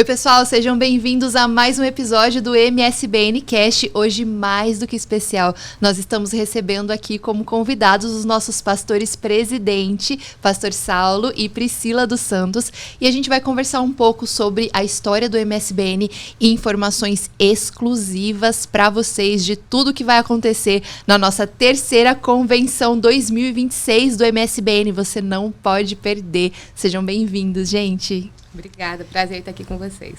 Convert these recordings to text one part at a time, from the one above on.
Oi, pessoal, sejam bem-vindos a mais um episódio do MSBN Cast. Hoje, mais do que especial, nós estamos recebendo aqui como convidados os nossos pastores presidente, Pastor Saulo e Priscila dos Santos, e a gente vai conversar um pouco sobre a história do MSBN e informações exclusivas para vocês de tudo que vai acontecer na nossa terceira convenção 2026 do MSBN. Você não pode perder. Sejam bem-vindos, gente. Obrigada, prazer estar aqui com vocês.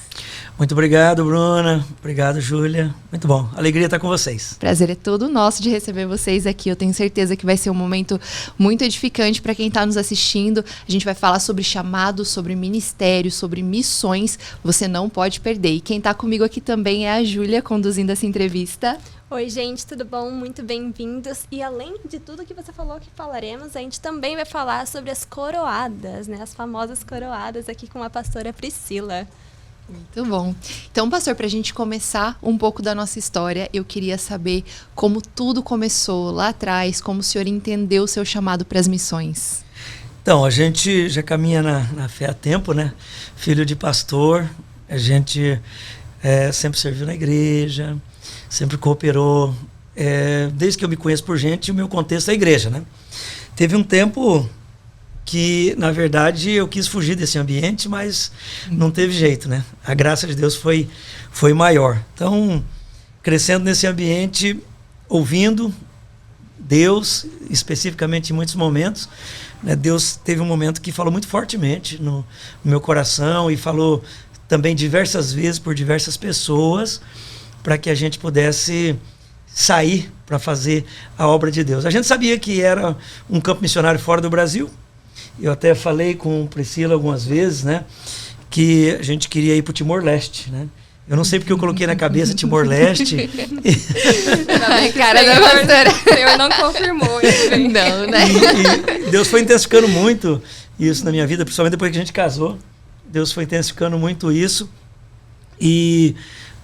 Muito obrigado, Bruna. Obrigado, Júlia. Muito bom. Alegria estar com vocês. Prazer é todo nosso de receber vocês aqui. Eu tenho certeza que vai ser um momento muito edificante para quem está nos assistindo. A gente vai falar sobre chamado, sobre ministério, sobre missões. Você não pode perder. E quem está comigo aqui também é a Júlia, conduzindo essa entrevista. Oi, gente, tudo bom? Muito bem-vindos. E além de tudo que você falou que falaremos, a gente também vai falar sobre as coroadas, né? As famosas coroadas aqui com a pastora Priscila. Muito bom. Então, pastor, para a gente começar um pouco da nossa história, eu queria saber como tudo começou lá atrás, como o senhor entendeu o seu chamado para as missões. Então, a gente já caminha na fé há tempo, né? Filho de pastor, a gente sempre serviu na igreja, sempre cooperou, desde que eu me conheço por gente, o meu contexto é a igreja, né? Teve um tempo que, na verdade, eu quis fugir desse ambiente, mas não teve jeito, né? A graça de Deus foi maior. Então, crescendo nesse ambiente, ouvindo Deus, especificamente em muitos momentos, né? Deus teve um momento que falou muito fortemente no meu coração e falou também diversas vezes por diversas pessoas, para que a gente pudesse sair para fazer a obra de Deus. A gente sabia que era um campo missionário fora do Brasil. Eu até falei com Priscila algumas vezes, né, que a gente queria ir para o Timor-Leste, né? Eu não sei porque eu coloquei na cabeça Timor-Leste. Cara da pastora. O Senhor não confirmou isso. Não, né? E Deus foi intensificando muito isso na minha vida, principalmente depois que a gente casou. Deus foi intensificando muito isso. E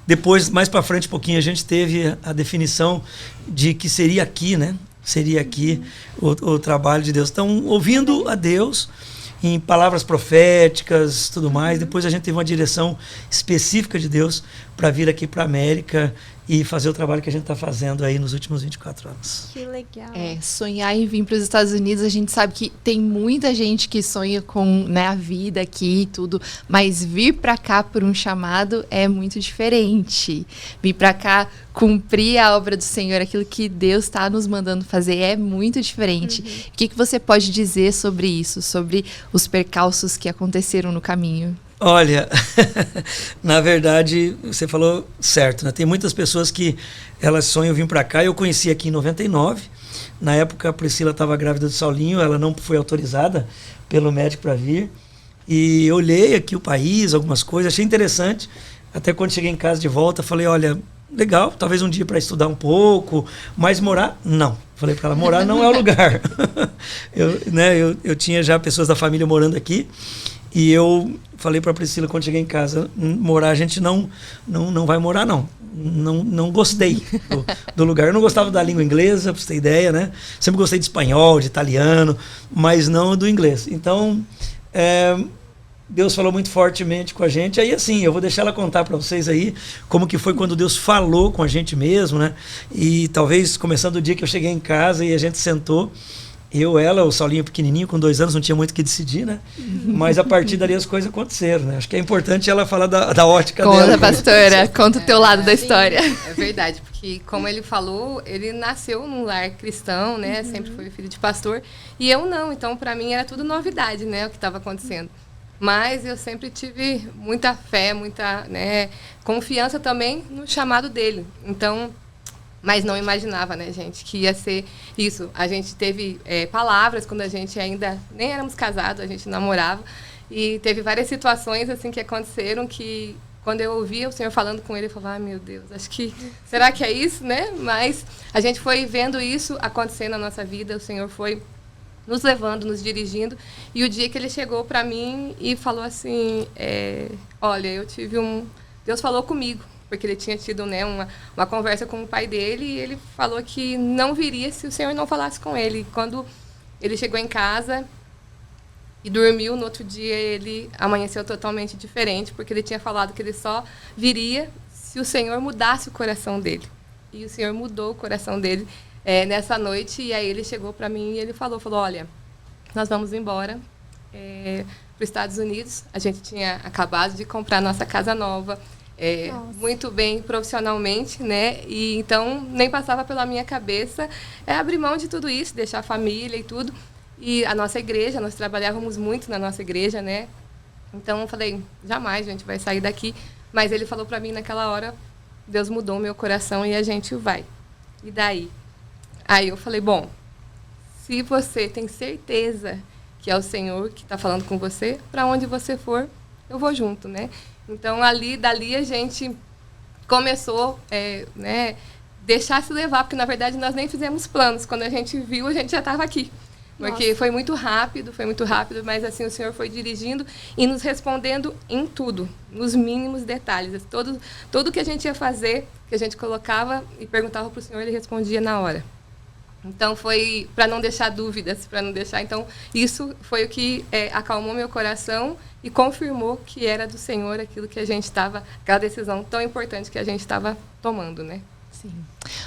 depois, mais para frente um pouquinho, a gente teve a definição de que seria aqui, né? Seria aqui o trabalho de Deus. Então, ouvindo a Deus em palavras proféticas, tudo mais. Depois a gente teve uma direção específica de Deus para vir aqui para a América e fazer o trabalho que a gente está fazendo aí nos últimos 24 anos. Que legal. Sonhar em vir para os Estados Unidos, a gente sabe que tem muita gente que sonha com, né, a vida aqui e tudo, mas vir para cá por um chamado é muito diferente. Vir para cá cumprir a obra do Senhor, aquilo que Deus está nos mandando fazer, é muito diferente. O que você pode dizer sobre isso, sobre os percalços que aconteceram no caminho? Olha, na verdade, você falou certo, né? Tem muitas pessoas que elas sonham vir para cá. Eu conheci aqui em 99. Na época, a Priscila estava grávida do Saulinho, ela não foi autorizada pelo médico para vir. E eu olhei aqui o país, algumas coisas, achei interessante. Até quando cheguei em casa de volta, falei, olha, legal, talvez um dia para estudar um pouco, mas morar, não. Falei para ela, morar não é o lugar. Eu tinha já pessoas da família morando aqui. E eu falei para a Priscila quando cheguei em casa, morar a gente não vai morar não. Não gostei do lugar. Eu não gostava da língua inglesa, para você ter ideia, né? Sempre gostei de espanhol, de italiano, mas não do inglês. Então, Deus falou muito fortemente com a gente. Aí assim, eu vou deixar ela contar para vocês aí como que foi quando Deus falou com a gente mesmo, né? E talvez começando o dia que eu cheguei em casa e a gente sentou, ela, o Saulinho pequenininho, com 2 anos, não tinha muito o que decidir, né? Mas a partir dali as coisas aconteceram, né? Acho que é importante ela falar da ótica dela. Conta, pastora, conta o teu lado da história. É verdade, porque como ele falou, ele nasceu num lar cristão, né? Sempre foi filho de pastor, e eu não. Então, para mim, era tudo novidade, né? O que estava acontecendo. Mas eu sempre tive muita fé, muita, né, confiança também no chamado dele. Então, mas não imaginava, né, gente, que ia ser isso. A gente teve palavras quando a gente ainda nem éramos casados, a gente namorava. E teve várias situações assim que aconteceram que, quando eu ouvia o Senhor falando com ele, eu falava, meu Deus, acho que, será que é isso, né? Mas a gente foi vendo isso acontecer na nossa vida, o Senhor foi nos levando, nos dirigindo. E o dia que ele chegou para mim e falou assim, olha, eu tive Deus falou comigo. Porque ele tinha tido, né, uma conversa com o pai dele e ele falou que não viria se o Senhor não falasse com ele. E quando ele chegou em casa, e dormiu. No outro dia ele amanheceu totalmente diferente, porque ele tinha falado que ele só viria se o Senhor mudasse o coração dele. E o Senhor mudou o coração dele nessa noite, e aí ele chegou para mim e ele falou, olha, nós vamos embora para os Estados Unidos. A gente tinha acabado de comprar nossa casa nova, muito bem profissionalmente, né? E então nem passava pela minha cabeça abrir mão de tudo isso, deixar a família e tudo. E a nossa igreja, nós trabalhávamos muito na nossa igreja, né? Então eu falei, jamais a gente vai sair daqui. Mas ele falou para mim naquela hora, Deus mudou meu coração e a gente vai. E daí? Aí eu falei, bom, se você tem certeza que é o Senhor que está falando com você, para onde você for, eu vou junto, né? Então, dali a gente começou, deixar se levar, porque, na verdade, nós nem fizemos planos. Quando a gente viu, a gente já estava aqui. Porque Nossa. Foi muito rápido, mas, assim, o Senhor foi dirigindo e nos respondendo em tudo, nos mínimos detalhes. Tudo que a gente ia fazer, que a gente colocava e perguntava para o Senhor, Ele respondia na hora. Então, foi para não deixar dúvidas, Então, isso foi o que acalmou meu coração e confirmou que era do Senhor aquilo que a gente estava, aquela decisão tão importante que a gente estava tomando, né? Sim.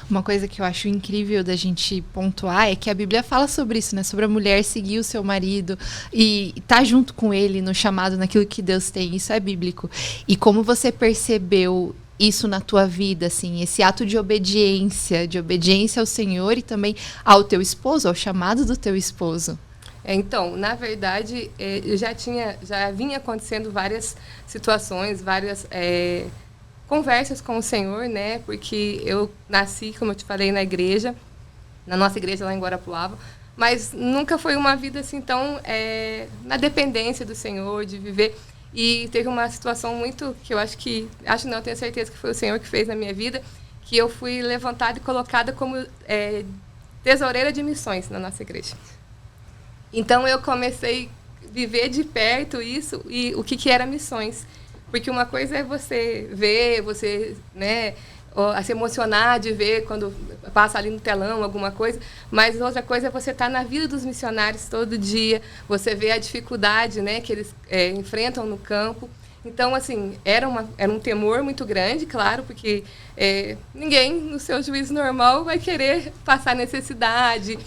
Uma coisa que eu acho incrível da gente pontuar é que a Bíblia fala sobre isso, né? Sobre a mulher seguir o seu marido e estar junto com ele no chamado, naquilo que Deus tem. Isso é bíblico. E como você percebeu isso na tua vida, assim, esse ato de obediência ao Senhor e também ao teu esposo, ao chamado do teu esposo? Então, na verdade, já vinha acontecendo várias situações, várias conversas com o Senhor, né? Porque eu nasci, como eu te falei, na nossa igreja lá em Guarapuava, mas nunca foi uma vida assim tão na dependência do Senhor, de viver. E teve uma situação muito que eu tenho certeza que foi o Senhor que fez na minha vida, que eu fui levantada e colocada como tesoureira de missões na nossa igreja. Então eu comecei a viver de perto isso e o que era missões. Porque uma coisa é você ver, a se emocionar de ver quando passa ali no telão alguma coisa, mas outra coisa é você estar na vida dos missionários todo dia, você vê a dificuldade, né, que eles enfrentam no campo. Então, assim, era um temor muito grande, claro, porque ninguém no seu juízo normal vai querer passar necessidade,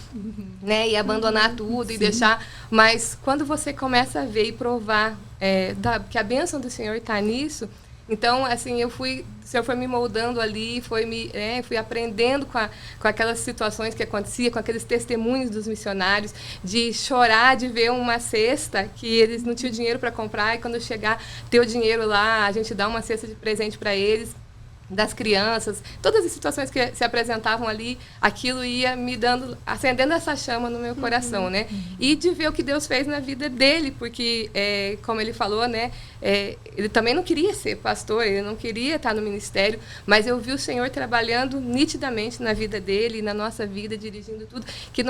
né, e abandonar tudo. Sim. E deixar. Mas quando você começa a ver e provar que a bênção do Senhor está nisso, então, assim, o Senhor foi me moldando ali, fui aprendendo com aquelas situações que acontecia, com aqueles testemunhos dos missionários, de chorar, de ver uma cesta que eles não tinham dinheiro para comprar, e quando chegar, ter o dinheiro lá, a gente dá uma cesta de presente para eles, das crianças, todas as situações que se apresentavam ali, aquilo ia me acendendo essa chama no meu coração, né? E de ver o que Deus fez na vida dele, porque, como ele falou, né, ele também não queria ser pastor, ele não queria estar no ministério, mas eu vi o Senhor trabalhando nitidamente na vida dele, na nossa vida, dirigindo tudo, que eu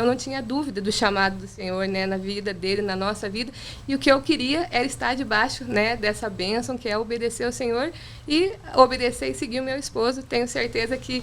não tinha dúvida do chamado do Senhor, né, na vida dele, na nossa vida, e o que eu queria era estar debaixo, né, dessa bênção, que é obedecer ao Senhor e obedecer e seguir o meu esposo. Tenho certeza que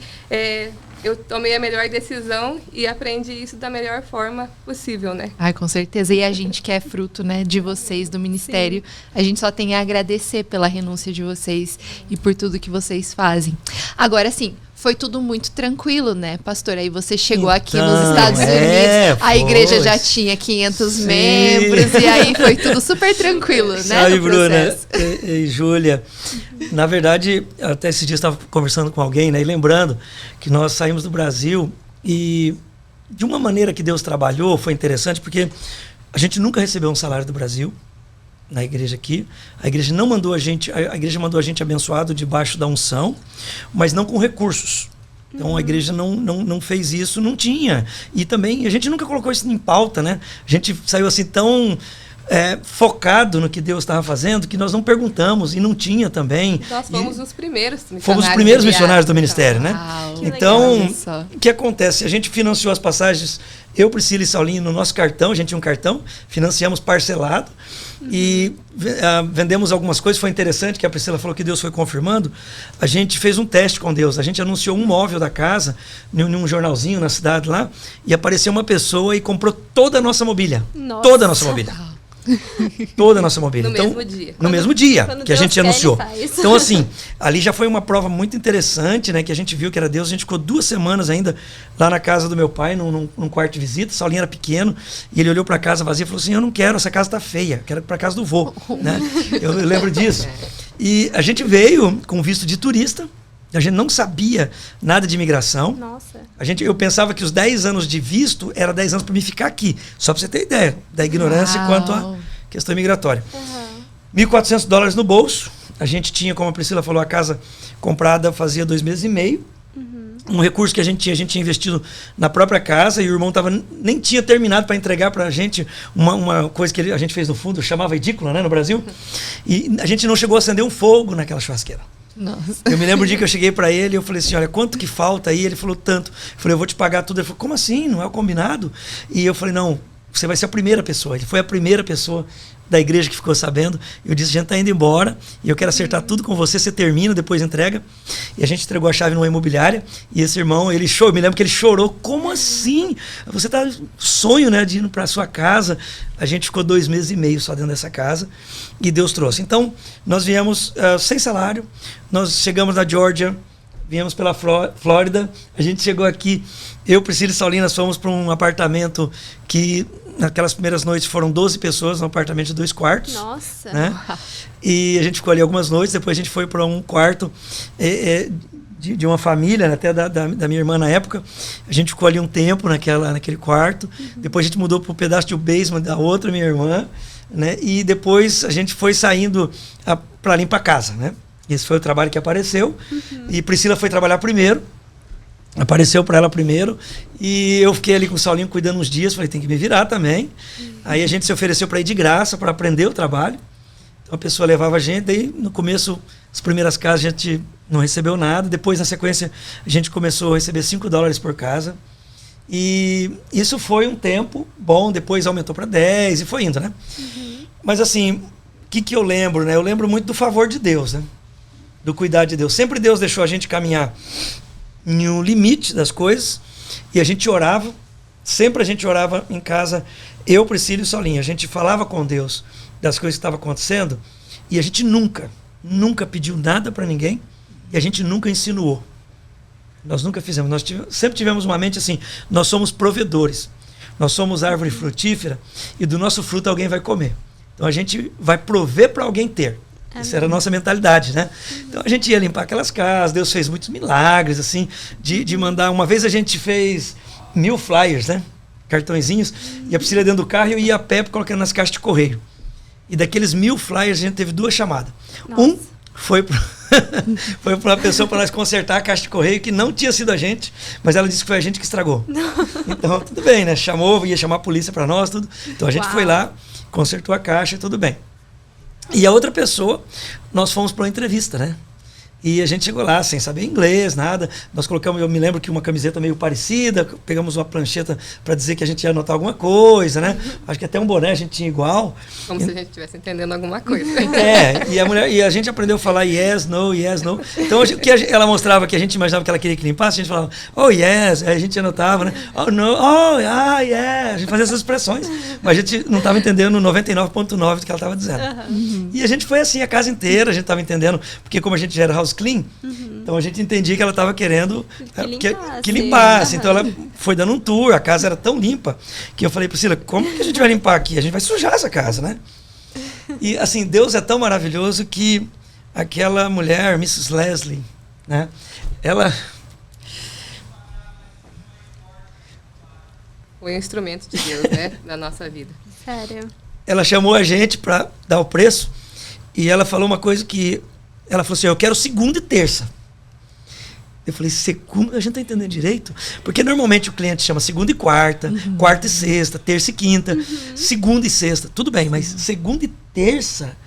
eu tomei a melhor decisão e aprendi isso da melhor forma possível, né? Ai, com certeza. E a gente que é fruto, né, de vocês, do ministério, sim, a gente só tem a agradecer pela renúncia de vocês e por tudo que vocês fazem. Agora, sim, foi tudo muito tranquilo, né, pastor? Aí você chegou aqui nos Estados Unidos, a igreja já tinha 500 sim, membros, e aí foi tudo super tranquilo, né? Sabe, Bruna e Júlia, na verdade, até esse dia eu estava conversando com alguém, né, e lembrando que nós saímos do Brasil e de uma maneira que Deus trabalhou, foi interessante, porque a gente nunca recebeu um salário do Brasil, na igreja aqui. A igreja não mandou a igreja mandou a gente abençoado debaixo da unção, mas não com recursos. Então a igreja não fez isso, não tinha. E também a gente nunca colocou isso em pauta, né? A gente saiu assim tão focado no que Deus estava fazendo, que nós não perguntamos, e não tinha também. Nós fomos os primeiros missionários. Fomos os primeiros missionários do ministério, né? Uau, então, o que acontece? A gente financiou as passagens, eu, Priscila e Saulinho, no nosso cartão, a gente tinha um cartão, financiamos parcelado, e vendemos algumas coisas. Foi interessante que a Priscila falou que Deus foi confirmando. A gente fez um teste com Deus, a gente anunciou um móvel da casa em um jornalzinho na cidade lá, e apareceu uma pessoa e comprou toda a nossa mobília. Nossa. Toda a nossa mobília. Toda a nossa mobília. No mesmo dia. No mesmo dia que a gente anunciou. Faz. Então, assim, ali já foi uma prova muito interessante, né? Que a gente viu que era Deus. A gente ficou 2 semanas ainda lá na casa do meu pai, num quarto de visita. O Saulinho era pequeno, e ele olhou para a casa vazia e falou assim: eu não quero, essa casa tá feia, quero ir para casa do vô. Né? Eu lembro disso. E a gente veio com visto de turista. A gente não sabia nada de imigração. Nossa. Eu pensava que os 10 anos de visto era 10 anos para mim ficar aqui. Só para você ter ideia da ignorância quanto à questão migratória. $1.400 no bolso. A gente tinha, como a Priscila falou, a casa comprada fazia 2 meses e meio. Um recurso que a gente tinha investido na própria casa, e o irmão nem tinha terminado para entregar para a gente uma coisa que a gente fez no fundo, chamava edícula, né, no Brasil. E a gente não chegou a acender um fogo naquela churrasqueira. Nossa. Eu me lembro o dia que eu cheguei para ele e eu falei assim: olha, quanto que falta aí? Ele falou: tanto. Eu falei: eu vou te pagar tudo. Ele falou: como assim? Não é o combinado? E eu falei: não, você vai ser a primeira pessoa. Ele foi a primeira pessoa da igreja que ficou sabendo. Eu disse: a gente está indo embora e eu quero acertar tudo com você. Você termina, depois entrega. E a gente entregou a chave numa imobiliária, e esse irmão, ele chorou. Me lembro que ele chorou: como assim? Você tá sonho, né, de ir para sua casa. A gente ficou 2 meses e meio só dentro dessa casa, e Deus trouxe. Então, nós viemos sem salário. Nós chegamos na Geórgia, viemos pela Flórida. A gente chegou aqui, eu, Priscila e Saulinho, nós fomos para um apartamento que naquelas primeiras noites foram 12 pessoas, num apartamento de 2 quartos. Nossa. Né? E a gente ficou ali algumas noites, depois a gente foi para um quarto de uma família, né, até da minha irmã na época. A gente ficou ali um tempo naquele quarto. Depois a gente mudou para um pedaço de basement da outra minha irmã, né? E depois a gente foi saindo para limpar a casa, né? Esse foi o trabalho que apareceu. E Priscila foi trabalhar primeiro. Apareceu para ela primeiro, e eu fiquei ali com o Saulinho cuidando uns dias. Falei: tem que me virar também. Aí a gente se ofereceu para ir de graça, para aprender o trabalho. Então a pessoa levava a gente. Daí no começo, as primeiras casas, a gente não recebeu nada. Depois, na sequência, a gente começou a receber $5 por casa. E isso foi um tempo bom. Depois aumentou para 10 e foi indo, né? Mas assim, o que eu lembro, né? Eu lembro muito do favor de Deus, né? Do cuidado de Deus. Sempre Deus deixou a gente caminhar em um limite das coisas, e a gente orava. Sempre a gente orava em casa, eu, Priscila e Saulinho. A gente falava com Deus das coisas que estavam acontecendo, e a gente nunca pediu nada para ninguém, e a gente nunca insinuou. Nós nunca fizemos. Nós sempre tivemos uma mente assim: nós somos provedores, nós somos árvore frutífera, e do nosso fruto alguém vai comer. Então a gente vai prover para alguém ter. Essa era a nossa mentalidade, né? Então a gente ia limpar aquelas casas. Deus fez muitos milagres, assim, de mandar. Uma vez a gente fez 1000 flyers, né? Cartõezinhos, e a Priscila dentro do carro, e eu ia a pé colocando nas caixas de correio. E daqueles 1000 flyers a gente teve 2 chamadas. Nossa. Um foi para uma pessoa para nós consertar a caixa de correio, que não tinha sido a gente, mas ela disse que foi a gente que estragou. Então tudo bem, né? Ia chamar a polícia para nós, tudo. Então a gente foi lá, consertou a caixa e tudo bem. E a outra pessoa, nós fomos para uma entrevista, né? E a gente chegou lá sem saber inglês, nada. Nós colocamos, eu me lembro que uma camiseta meio parecida, pegamos uma plancheta para dizer que a gente ia anotar alguma coisa, né? Acho que até um boné a gente tinha igual. Como se a gente estivesse entendendo alguma coisa. E a gente aprendeu a falar yes, no, yes, no. Então, o que ela mostrava que a gente imaginava que ela queria que limpasse, a gente falava, oh, yes, aí a gente anotava, né? Oh, no, oh, ah, yeah. A gente fazia essas expressões, mas a gente não estava entendendo 99,9% do que ela estava dizendo. E a gente foi assim a casa inteira, a gente estava entendendo, porque como a gente já era house clean, então a gente entendia que ela estava querendo que limpasse. Então ela foi dando um tour, a casa era tão limpa que eu falei: Priscila, como que a gente vai limpar aqui? A gente vai sujar essa casa, né? E assim, Deus é tão maravilhoso que aquela mulher, Mrs. Leslie, né? Ela foi um instrumento de Deus, né? Da nossa vida. Sério. Ela chamou a gente para dar o preço, e ela falou uma coisa que ela falou assim: eu quero segunda e terça. Eu falei, segunda? A gente tá entendendo direito? Porque normalmente o cliente chama segunda e quarta, quarta e sexta, terça e quinta, segunda e sexta. Tudo bem, mas segunda e terça,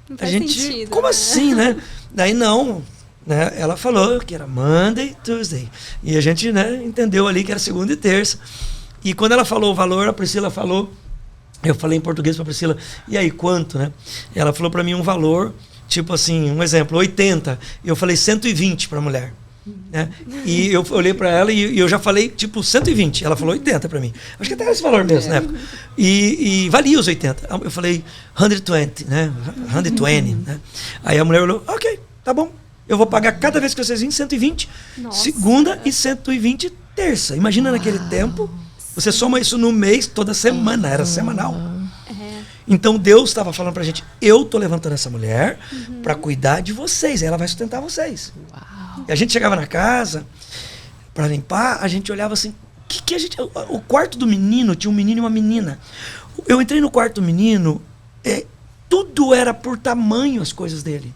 Não a faz gente... sentido, Como né? assim, né? Daí não, né? Ela falou que era Monday, Tuesday. E a gente, né, entendeu ali que era segunda e terça. E quando ela falou o valor, a Priscila falou... Eu falei em português para a Priscila, e aí, quanto, né? Ela falou para mim um valor, tipo assim, um exemplo, 80. Eu falei 120 para a mulher. Né? E eu olhei para ela e eu já falei tipo 120. Ela falou 80 para mim. Acho que até era esse valor mesmo, né? E valia os 80. Eu falei 120, né? 120, né? Aí a mulher olhou, ok, tá bom. Eu vou pagar cada vez que vocês virem 120, Nossa. segunda e 120 terça. Imagina naquele tempo, você soma isso no mês, toda semana, era semanal. Então Deus estava falando pra gente, eu tô levantando essa mulher para cuidar de vocês, ela vai sustentar vocês. E a gente chegava na casa para limpar, a gente olhava assim, que a gente, o quarto do menino tinha um menino e uma menina. Eu entrei no quarto do menino, tudo era por tamanho as coisas dele.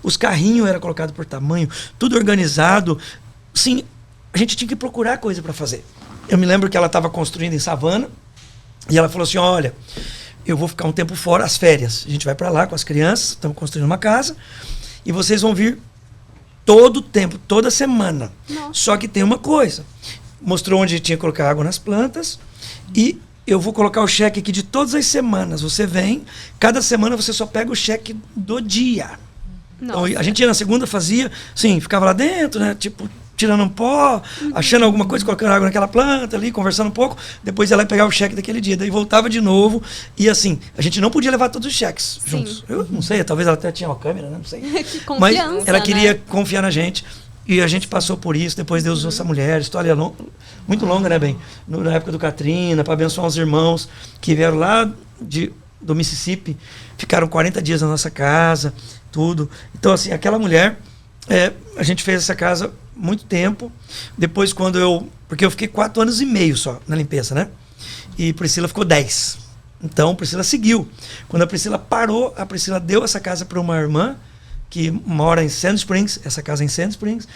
Os carrinhos eram colocados por tamanho, tudo organizado. Sim, a gente tinha que procurar coisa para fazer. Eu me lembro que ela estava construindo em Savana e ela falou assim, olha, eu vou ficar um tempo fora, as férias. A gente vai para lá com as crianças, estamos construindo uma casa e vocês vão vir todo o tempo, toda semana. Nossa. Só que tem uma coisa. Mostrou onde tinha que colocar água nas plantas e eu vou colocar o cheque aqui de todas as semanas. Você vem, cada semana você só pega o cheque do dia. Então, a gente ia na segunda, fazia, sim, ficava lá dentro, né? Tipo, tirando um pó, achando alguma coisa, colocando água naquela planta ali, conversando um pouco. Depois ia lá e pegava o cheque daquele dia. Daí voltava de novo. E assim, a gente não podia levar todos os cheques juntos. Eu não sei, talvez ela até tinha uma câmera, né? Não sei. Que confiança, mas ela queria né? confiar na gente. E a gente passou por isso. Depois Deus usou essa mulher. História muito longa, né, bem? Na época do Katrina, para abençoar os irmãos que vieram lá do Mississippi. Ficaram 40 dias na nossa casa, tudo. Então, assim, aquela mulher... a gente fez essa casa muito tempo. Depois, porque eu fiquei 4 anos e meio só na limpeza, né? E Priscila ficou 10. Então, Priscila seguiu. Quando a Priscila parou, a Priscila deu essa casa para uma irmã que mora em Sand Springs, essa casa em Sand Springs.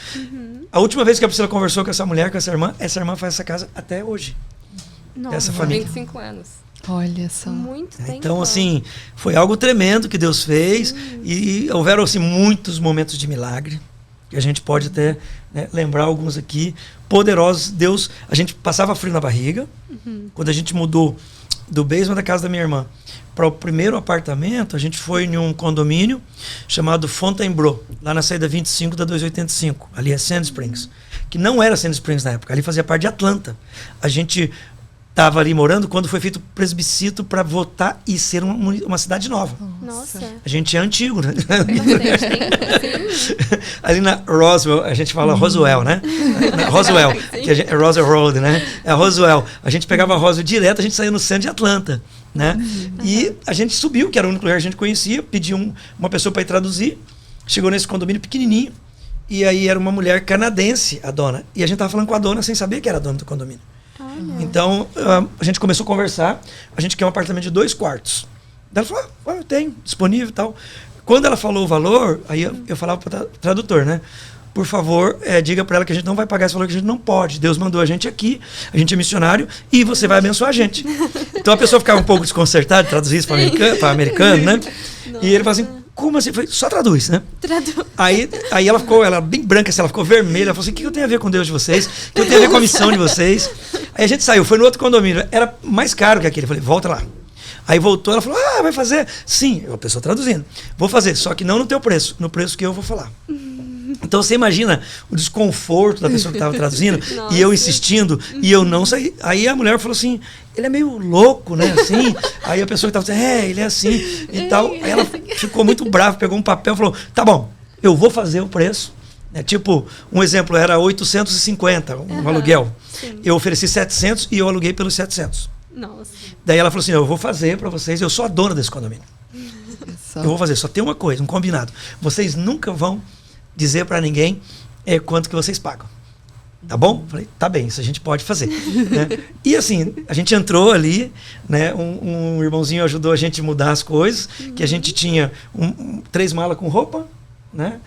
A última vez que a Priscila conversou com essa mulher, com essa irmã faz essa casa até hoje. Nossa. Essa família. 25 anos. Olha só. Muito tempo. Então, assim, foi algo tremendo que Deus fez. E houveram, assim, muitos momentos de milagre. Que a gente pode até, né, lembrar alguns aqui. Poderosos. Deus, a gente passava frio na barriga. Quando a gente mudou do basement da casa da minha irmã para o primeiro apartamento, a gente foi em um condomínio chamado Fontainebleau, lá na saída 25 da 285. Ali é Sand Springs. Que não era Sand Springs na época. Ali fazia parte de Atlanta. A gente... estava ali morando quando foi feito o presbicito para votar e ser uma cidade nova. Nossa. A gente é antigo, né? Bastante tempo, sim. Ali na Roswell, a gente fala Roswell, né? Na Roswell, que é Roswell Road, né? É a Roswell. A gente pegava a Roswell direto, a gente saía no centro de Atlanta, né? E a gente subiu, que era o único lugar que a gente conhecia, pediu uma pessoa para ir traduzir, chegou nesse condomínio pequenininho, e aí era uma mulher canadense, a dona. E a gente tava falando com a dona sem saber que era a dona do condomínio. Então, a gente começou a conversar. A gente quer um apartamento de 2 quartos. Daí ela falou, eu tenho, disponível e tal. Quando ela falou o valor, aí eu falava para o tradutor, né? Por favor, diga para ela que a gente não vai pagar esse valor, que a gente não pode. Deus mandou a gente aqui, a gente é missionário, e você vai abençoar a gente. Então a pessoa ficava um pouco desconcertada, traduzir isso para americano, né? Nossa. E ele falou assim, como assim? Foi, só traduz, né? Aí ela ficou, ela bem branca, assim, ela ficou vermelha. Ela falou assim, o que eu tenho a ver com Deus de vocês? O que eu tenho a ver com a missão de vocês? Aí a gente saiu, foi no outro condomínio. Era mais caro que aquele. Eu falei, volta lá. Aí voltou, ela falou, vai fazer? Sim, a pessoa traduzindo. Vou fazer, só que não no teu preço, no preço que eu vou falar. Então você imagina o desconforto da pessoa que estava traduzindo e eu insistindo e eu não saí. Aí a mulher falou assim, ele é meio louco, né? Assim. Aí a pessoa que estava dizendo, ele é assim e tal. Aí ela ficou muito brava, pegou um papel e falou, tá bom, eu vou fazer o preço. Tipo, um exemplo, era 850 um aluguel. Sim. Eu ofereci 700 e eu aluguei pelos 700. Nossa. Daí ela falou assim, eu vou fazer para vocês, eu sou a dona desse condomínio. Eu vou fazer, só tem uma coisa, um combinado. Vocês nunca vão dizer para ninguém quanto que vocês pagam. Tá bom? Falei, tá bem, isso a gente pode fazer. Né? E assim, a gente entrou ali, né? Um irmãozinho ajudou a gente a mudar as coisas, que a gente tinha 3 malas com roupa, né?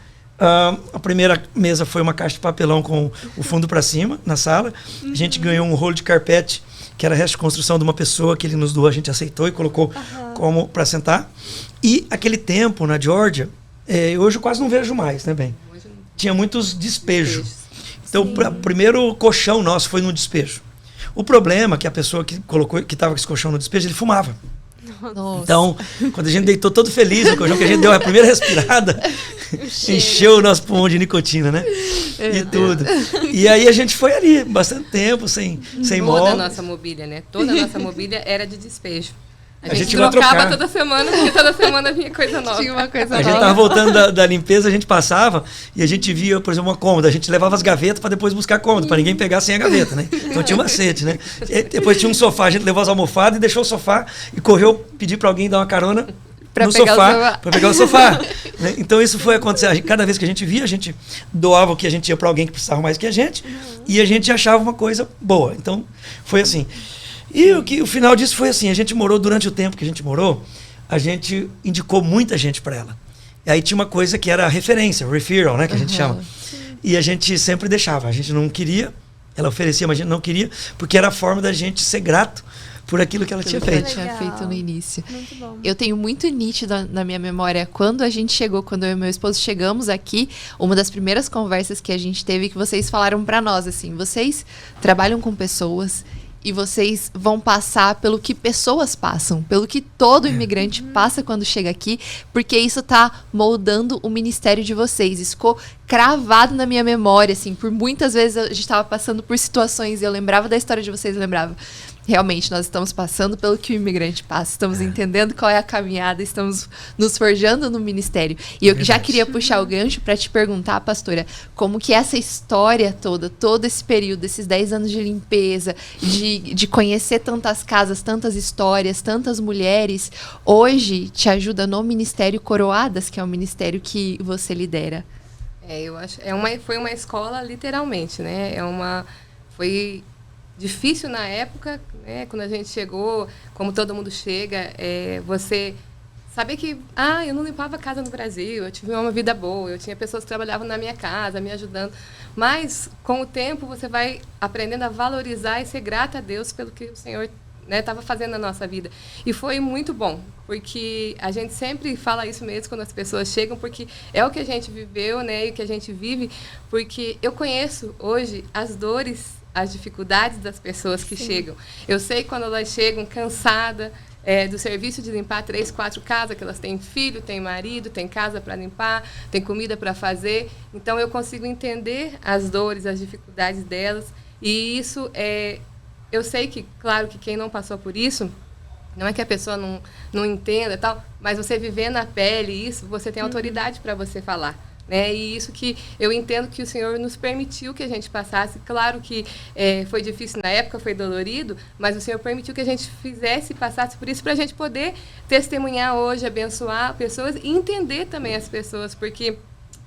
A primeira mesa foi uma caixa de papelão com o fundo para cima, na sala. A gente ganhou um rolo de carpete, que era resto de construção de uma pessoa que ele nos doou, a gente aceitou e colocou como para sentar. E aquele tempo na Geórgia, hoje eu quase não vejo mais, né, bem? Tinha muitos despejos. Então, o primeiro colchão nosso foi no despejo. O problema é que a pessoa que estava com esse colchão no despejo, ele fumava. Nossa. Então, quando a gente deitou todo feliz no colchão, que a gente deu a primeira respirada, encheu o nosso pulmão de nicotina, né? E tudo. E aí a gente foi ali bastante tempo, sem móvel. Toda a nossa mobília, né? Toda a nossa mobília era de despejo. A gente vai trocava trocar toda semana, porque toda semana vinha coisa nova. Tinha uma coisa A nova. gente tava voltando da limpeza, a gente passava e a gente via, por exemplo, uma cômoda. A gente levava as gavetas para depois buscar cômoda, para ninguém pegar sem a gaveta, né? Então tinha um macete, né? E depois tinha um sofá, a gente levou as almofadas e deixou o sofá e correu pedir para alguém dar uma carona no sofá, para pegar o sofá. Né? Então isso foi acontecer. Cada vez que a gente via, a gente doava o que a gente ia para alguém que precisava mais que a gente e a gente achava uma coisa boa. Então foi assim. E o final disso foi assim, a gente morou, durante o tempo que a gente morou, a gente indicou muita gente para ela. E aí tinha uma coisa que era a referência, referral, né, que a gente chama. E a gente sempre deixava, a gente não queria, ela oferecia, mas a gente não queria, porque era a forma da gente ser grato por aquilo que ela tinha feito. Tinha feito no início. Muito bom. Eu tenho muito nítido na minha memória, quando a gente chegou, quando eu e meu esposo chegamos aqui, uma das primeiras conversas que a gente teve, que vocês falaram para nós, assim, vocês trabalham com pessoas e vocês vão passar pelo que pessoas passam, pelo que todo imigrante passa quando chega aqui, porque isso está moldando o ministério de vocês. Isso ficou cravado na minha memória, assim, por muitas vezes a gente estava passando por situações e eu lembrava da história de vocês, eu lembrava. Realmente, nós estamos passando pelo que o imigrante passa, estamos entendendo qual é a caminhada, estamos nos forjando no ministério. E eu já queria puxar o gancho para te perguntar, pastora, como que essa história toda, todo esse período, esses 10 anos de limpeza, de conhecer tantas casas, tantas histórias, tantas mulheres, hoje te ajuda no Ministério Coroadas, que é o ministério que você lidera. Eu acho, foi uma escola literalmente, né? Foi difícil na época, né? Quando a gente chegou, como todo mundo chega, você saber que, eu não limpava a casa no Brasil, eu tive uma vida boa, eu tinha pessoas que trabalhavam na minha casa, me ajudando, mas com o tempo você vai aprendendo a valorizar e ser grata a Deus pelo que o Senhor estava fazendo na nossa vida. E foi muito bom, porque a gente sempre fala isso mesmo quando as pessoas chegam, porque é o que a gente viveu, né, e o que a gente vive, porque eu conheço hoje as dores, as dificuldades das pessoas que chegam. Eu sei quando elas chegam cansadas do serviço de limpar 3, 4 casas, que elas têm filho, têm marido, têm casa para limpar, têm comida para fazer. Então, eu consigo entender as dores, as dificuldades delas. E isso, eu sei que, claro, que quem não passou por isso, não é que a pessoa não entenda, tal, mas você viver na pele isso, você tem autoridade para você falar. Né? E isso que eu entendo que o Senhor nos permitiu que a gente passasse. Claro que foi difícil na época, foi dolorido, mas o Senhor permitiu que a gente fizesse e passasse por isso para a gente poder testemunhar hoje, abençoar pessoas e entender também as pessoas, porque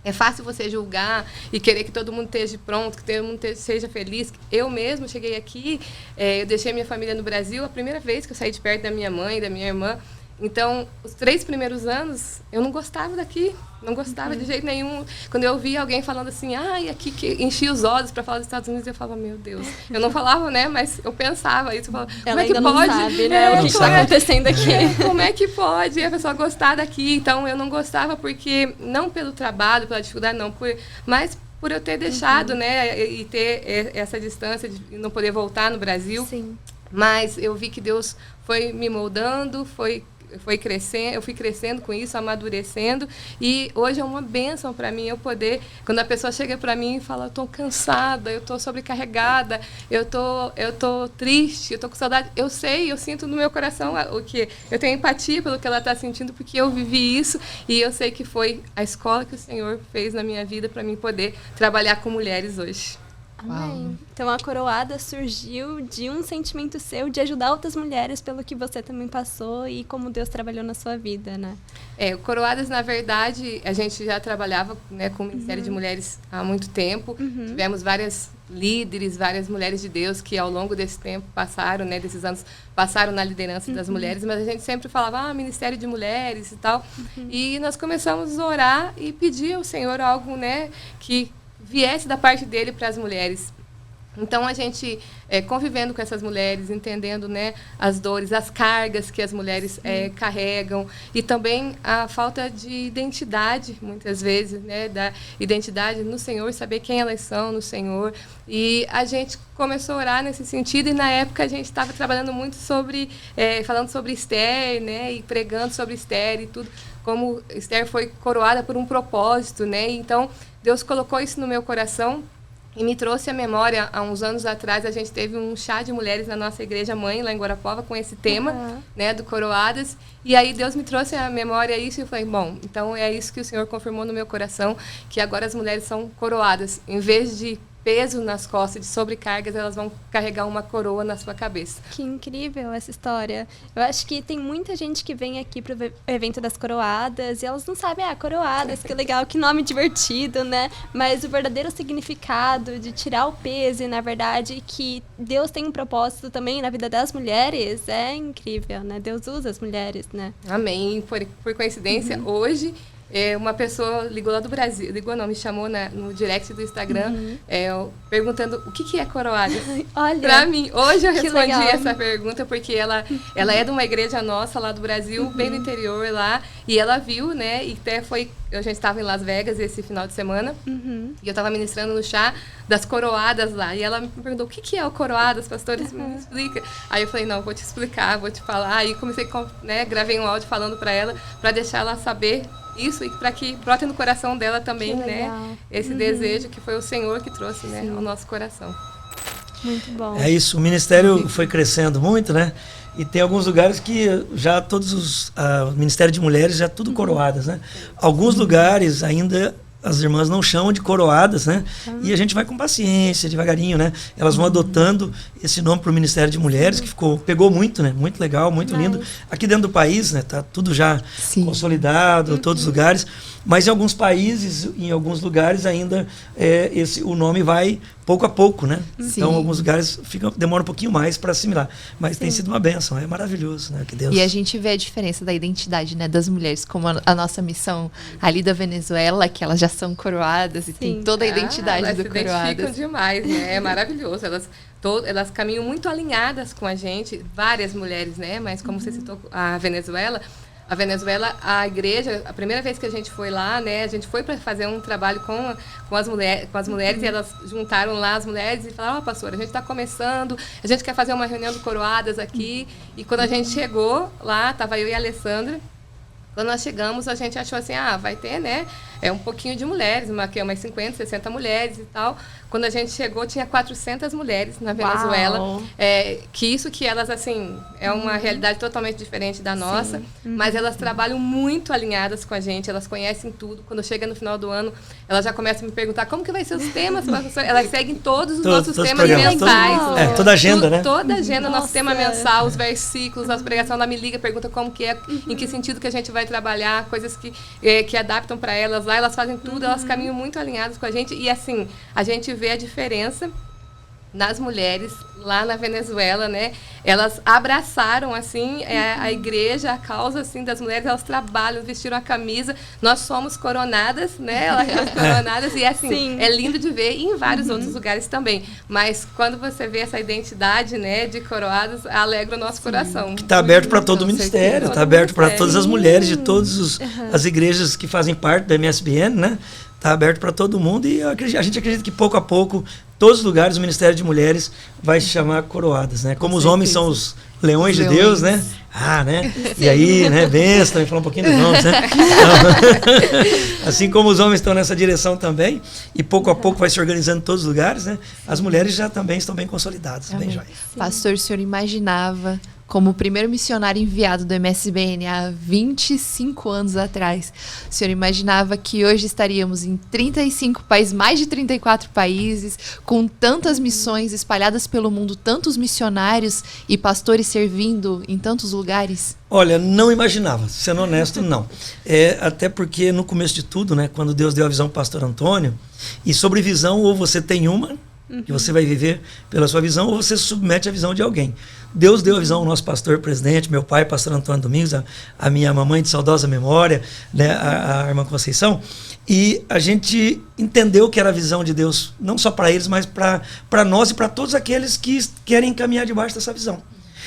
é fácil você julgar e querer que todo mundo esteja pronto, que todo mundo seja feliz. Eu mesmo cheguei aqui, eu deixei minha família no Brasil, a primeira vez que eu saí de perto da minha mãe, da minha irmã. Então, os 3 primeiros anos, eu não gostava daqui, não gostava de jeito nenhum. Quando eu ouvia alguém falando assim, aqui que enchia os olhos para falar dos Estados Unidos, eu falava, meu Deus. Eu não falava, né, mas eu pensava isso. Eu falava, como é que pode? Não sabe, né, o que está acontecendo aqui. Como é que pode a pessoa gostar daqui? Então, eu não gostava porque, não pelo trabalho, pela dificuldade, não, mas por eu ter deixado, né, e ter essa distância de não poder voltar no Brasil. Sim. Mas eu vi que Deus foi me moldando, foi crescendo, eu fui crescendo com isso, amadurecendo, e hoje é uma bênção para mim eu poder, quando a pessoa chega para mim e fala, eu estou cansada, eu estou sobrecarregada, eu tô triste, eu estou com saudade, eu sinto no meu coração o que eu tenho empatia pelo que ela está sentindo, porque eu vivi isso, e eu sei que foi a escola que o Senhor fez na minha vida para mim poder trabalhar com mulheres hoje. Amém. Então a Coroada surgiu de um sentimento seu de ajudar outras mulheres pelo que você também passou e como Deus trabalhou na sua vida, né? O Coroadas, na verdade, a gente já trabalhava, né, com o Ministério de Mulheres há muito tempo. Tivemos várias líderes, várias mulheres de Deus que ao longo desse tempo passaram, né, desses anos, passaram na liderança das mulheres, mas a gente sempre falava, Ministério de Mulheres e tal. E nós começamos a orar e pedir ao Senhor algo, né, que viesse da parte dele para as mulheres. Então, a gente, convivendo com essas mulheres, entendendo, né, as dores, as cargas que as mulheres carregam, e também a falta de identidade, muitas vezes, né, da identidade no Senhor, saber quem elas são no Senhor. E a gente começou a orar nesse sentido, e na época a gente estava trabalhando muito sobre, falando sobre Esther, né, e pregando sobre Esther e tudo, como Esther foi coroada por um propósito, né, então Deus colocou isso no meu coração. E me trouxe à memória, há uns anos atrás, a gente teve um chá de mulheres na nossa igreja mãe, lá em Guarapuava, com esse tema, né, do Coroadas. E aí Deus me trouxe à memória isso e eu falei, bom, então é isso que o Senhor confirmou no meu coração, que agora as mulheres são coroadas. Em vez de peso nas costas, de sobrecargas, elas vão carregar uma coroa na sua cabeça. Que incrível essa história. Eu acho que tem muita gente que vem aqui pro evento das coroadas e elas não sabem, coroadas, que legal, que nome divertido, né? Mas o verdadeiro significado de tirar o peso e, na verdade, que Deus tem um propósito também na vida das mulheres é incrível, né? Deus usa as mulheres, né? Amém. Por coincidência, hoje... uma pessoa ligou lá do Brasil, me chamou no direct do Instagram, perguntando o que é coroada. Olha, pra mim, hoje eu respondi legal. essa pergunta, porque ela é de uma igreja nossa lá do Brasil, bem no interior lá, e ela viu, né, e até a gente estava em Las Vegas esse final de semana, e eu estava ministrando no chá das coroadas lá, e ela me perguntou, o que é o coroadas, pastores, me explica. Aí eu falei, não, vou te explicar, vou te falar, aí comecei, né, gravei um áudio falando para ela, para deixar ela saber isso e para que brote no coração dela também, né, esse desejo que foi o Senhor que trouxe, né, ao nosso coração. Muito bom. É isso, o ministério foi crescendo muito, né? E tem alguns lugares que já todos os Ministério de Mulheres já tudo coroadas, né? Alguns lugares ainda as irmãs não chamam de coroadas, né? E a gente vai com paciência, devagarinho, né? Elas vão adotando esse nome para o Ministério de Mulheres, que pegou muito, né? Muito legal, muito lindo. Aqui dentro do país, né? Tá tudo já consolidado, todos os lugares. Mas em alguns países, em alguns lugares ainda o nome vai pouco a pouco, né? Sim. Então, alguns lugares demora um pouquinho mais para assimilar. Mas tem sido uma bênção, é maravilhoso, né? Que Deus... E a gente vê a diferença da identidade, né, das mulheres, como a nossa missão ali da Venezuela, que elas já são coroadas e tem toda a identidade do coroadas. Elas se identificam demais, né? É maravilhoso. Elas caminham muito alinhadas com a gente, várias mulheres, né? Mas como você citou a Venezuela, a igreja, a primeira vez que a gente foi lá, né, a gente foi para fazer um trabalho com as mulheres e elas juntaram lá as mulheres e falaram, pastora, a gente está começando, a gente quer fazer uma reunião de coroadas aqui. E quando a gente chegou lá, estava eu e a Alessandra. Quando nós chegamos, a gente achou assim, vai ter, né, um pouquinho de mulheres, umas 50, 60 mulheres e tal. Quando a gente chegou, tinha 400 mulheres na Venezuela. Que elas, assim, é uma realidade totalmente diferente da nossa, mas elas trabalham muito alinhadas com a gente, elas conhecem tudo. Quando chega no final do ano, elas já começam a me perguntar como que vai ser os temas, professora? Elas seguem todos os nossos temas mensais. Toda a agenda, né? Toda a agenda, nosso tema mensal, os versículos, as pregações. Ela me liga, pergunta como que é, em que sentido que a gente vai trabalhar, coisas que adaptam para elas lá. Elas fazem tudo, elas caminham muito alinhadas com a gente. E, assim, a gente vê a diferença nas mulheres lá na Venezuela, né? Elas abraçaram, assim, a igreja, a causa, assim, das mulheres. Elas trabalham, vestiram a camisa. Nós somos coronadas, né? Elas coronadas. E, assim, é lindo de ver. E em vários outros lugares também. Mas quando você vê essa identidade, né, de coroadas, alegra o nosso coração. Que está aberto para todo o ministério. Está aberto para todas as mulheres de todas as igrejas que fazem parte da MSBN, né? Está aberto para todo mundo e a gente acredita que pouco a pouco, todos os lugares, o Ministério de Mulheres vai se chamar coroadas, né? Como os homens são os leões de Deus, né? Né? E aí, né? Benção, também falar um pouquinho dos nomes, né? Então, assim como os homens estão nessa direção também, e pouco a pouco vai se organizando em todos os lugares, né? As mulheres já também estão bem consolidadas, bem jóia. Pastor, o senhor imaginava, como o primeiro missionário enviado do MSBN há 25 anos atrás, o senhor imaginava que hoje estaríamos em 35 países, mais de 34 países, com tantas missões espalhadas pelo mundo, tantos missionários e pastores servindo em tantos lugares? Olha, não imaginava, sendo honesto, não. Até porque no começo de tudo, né, quando Deus deu a visão para o pastor Antônio, e sobre visão, ou você tem uma, Que você vai viver pela sua visão ou você se submete à visão de alguém. Deus deu a visão ao nosso pastor presidente, meu pai, pastor Antônio Domingos, a minha mamãe de saudosa memória, né, a irmã Conceição, e a gente entendeu que era a visão de Deus, não só para eles, mas para nós e para todos aqueles que querem caminhar debaixo dessa visão.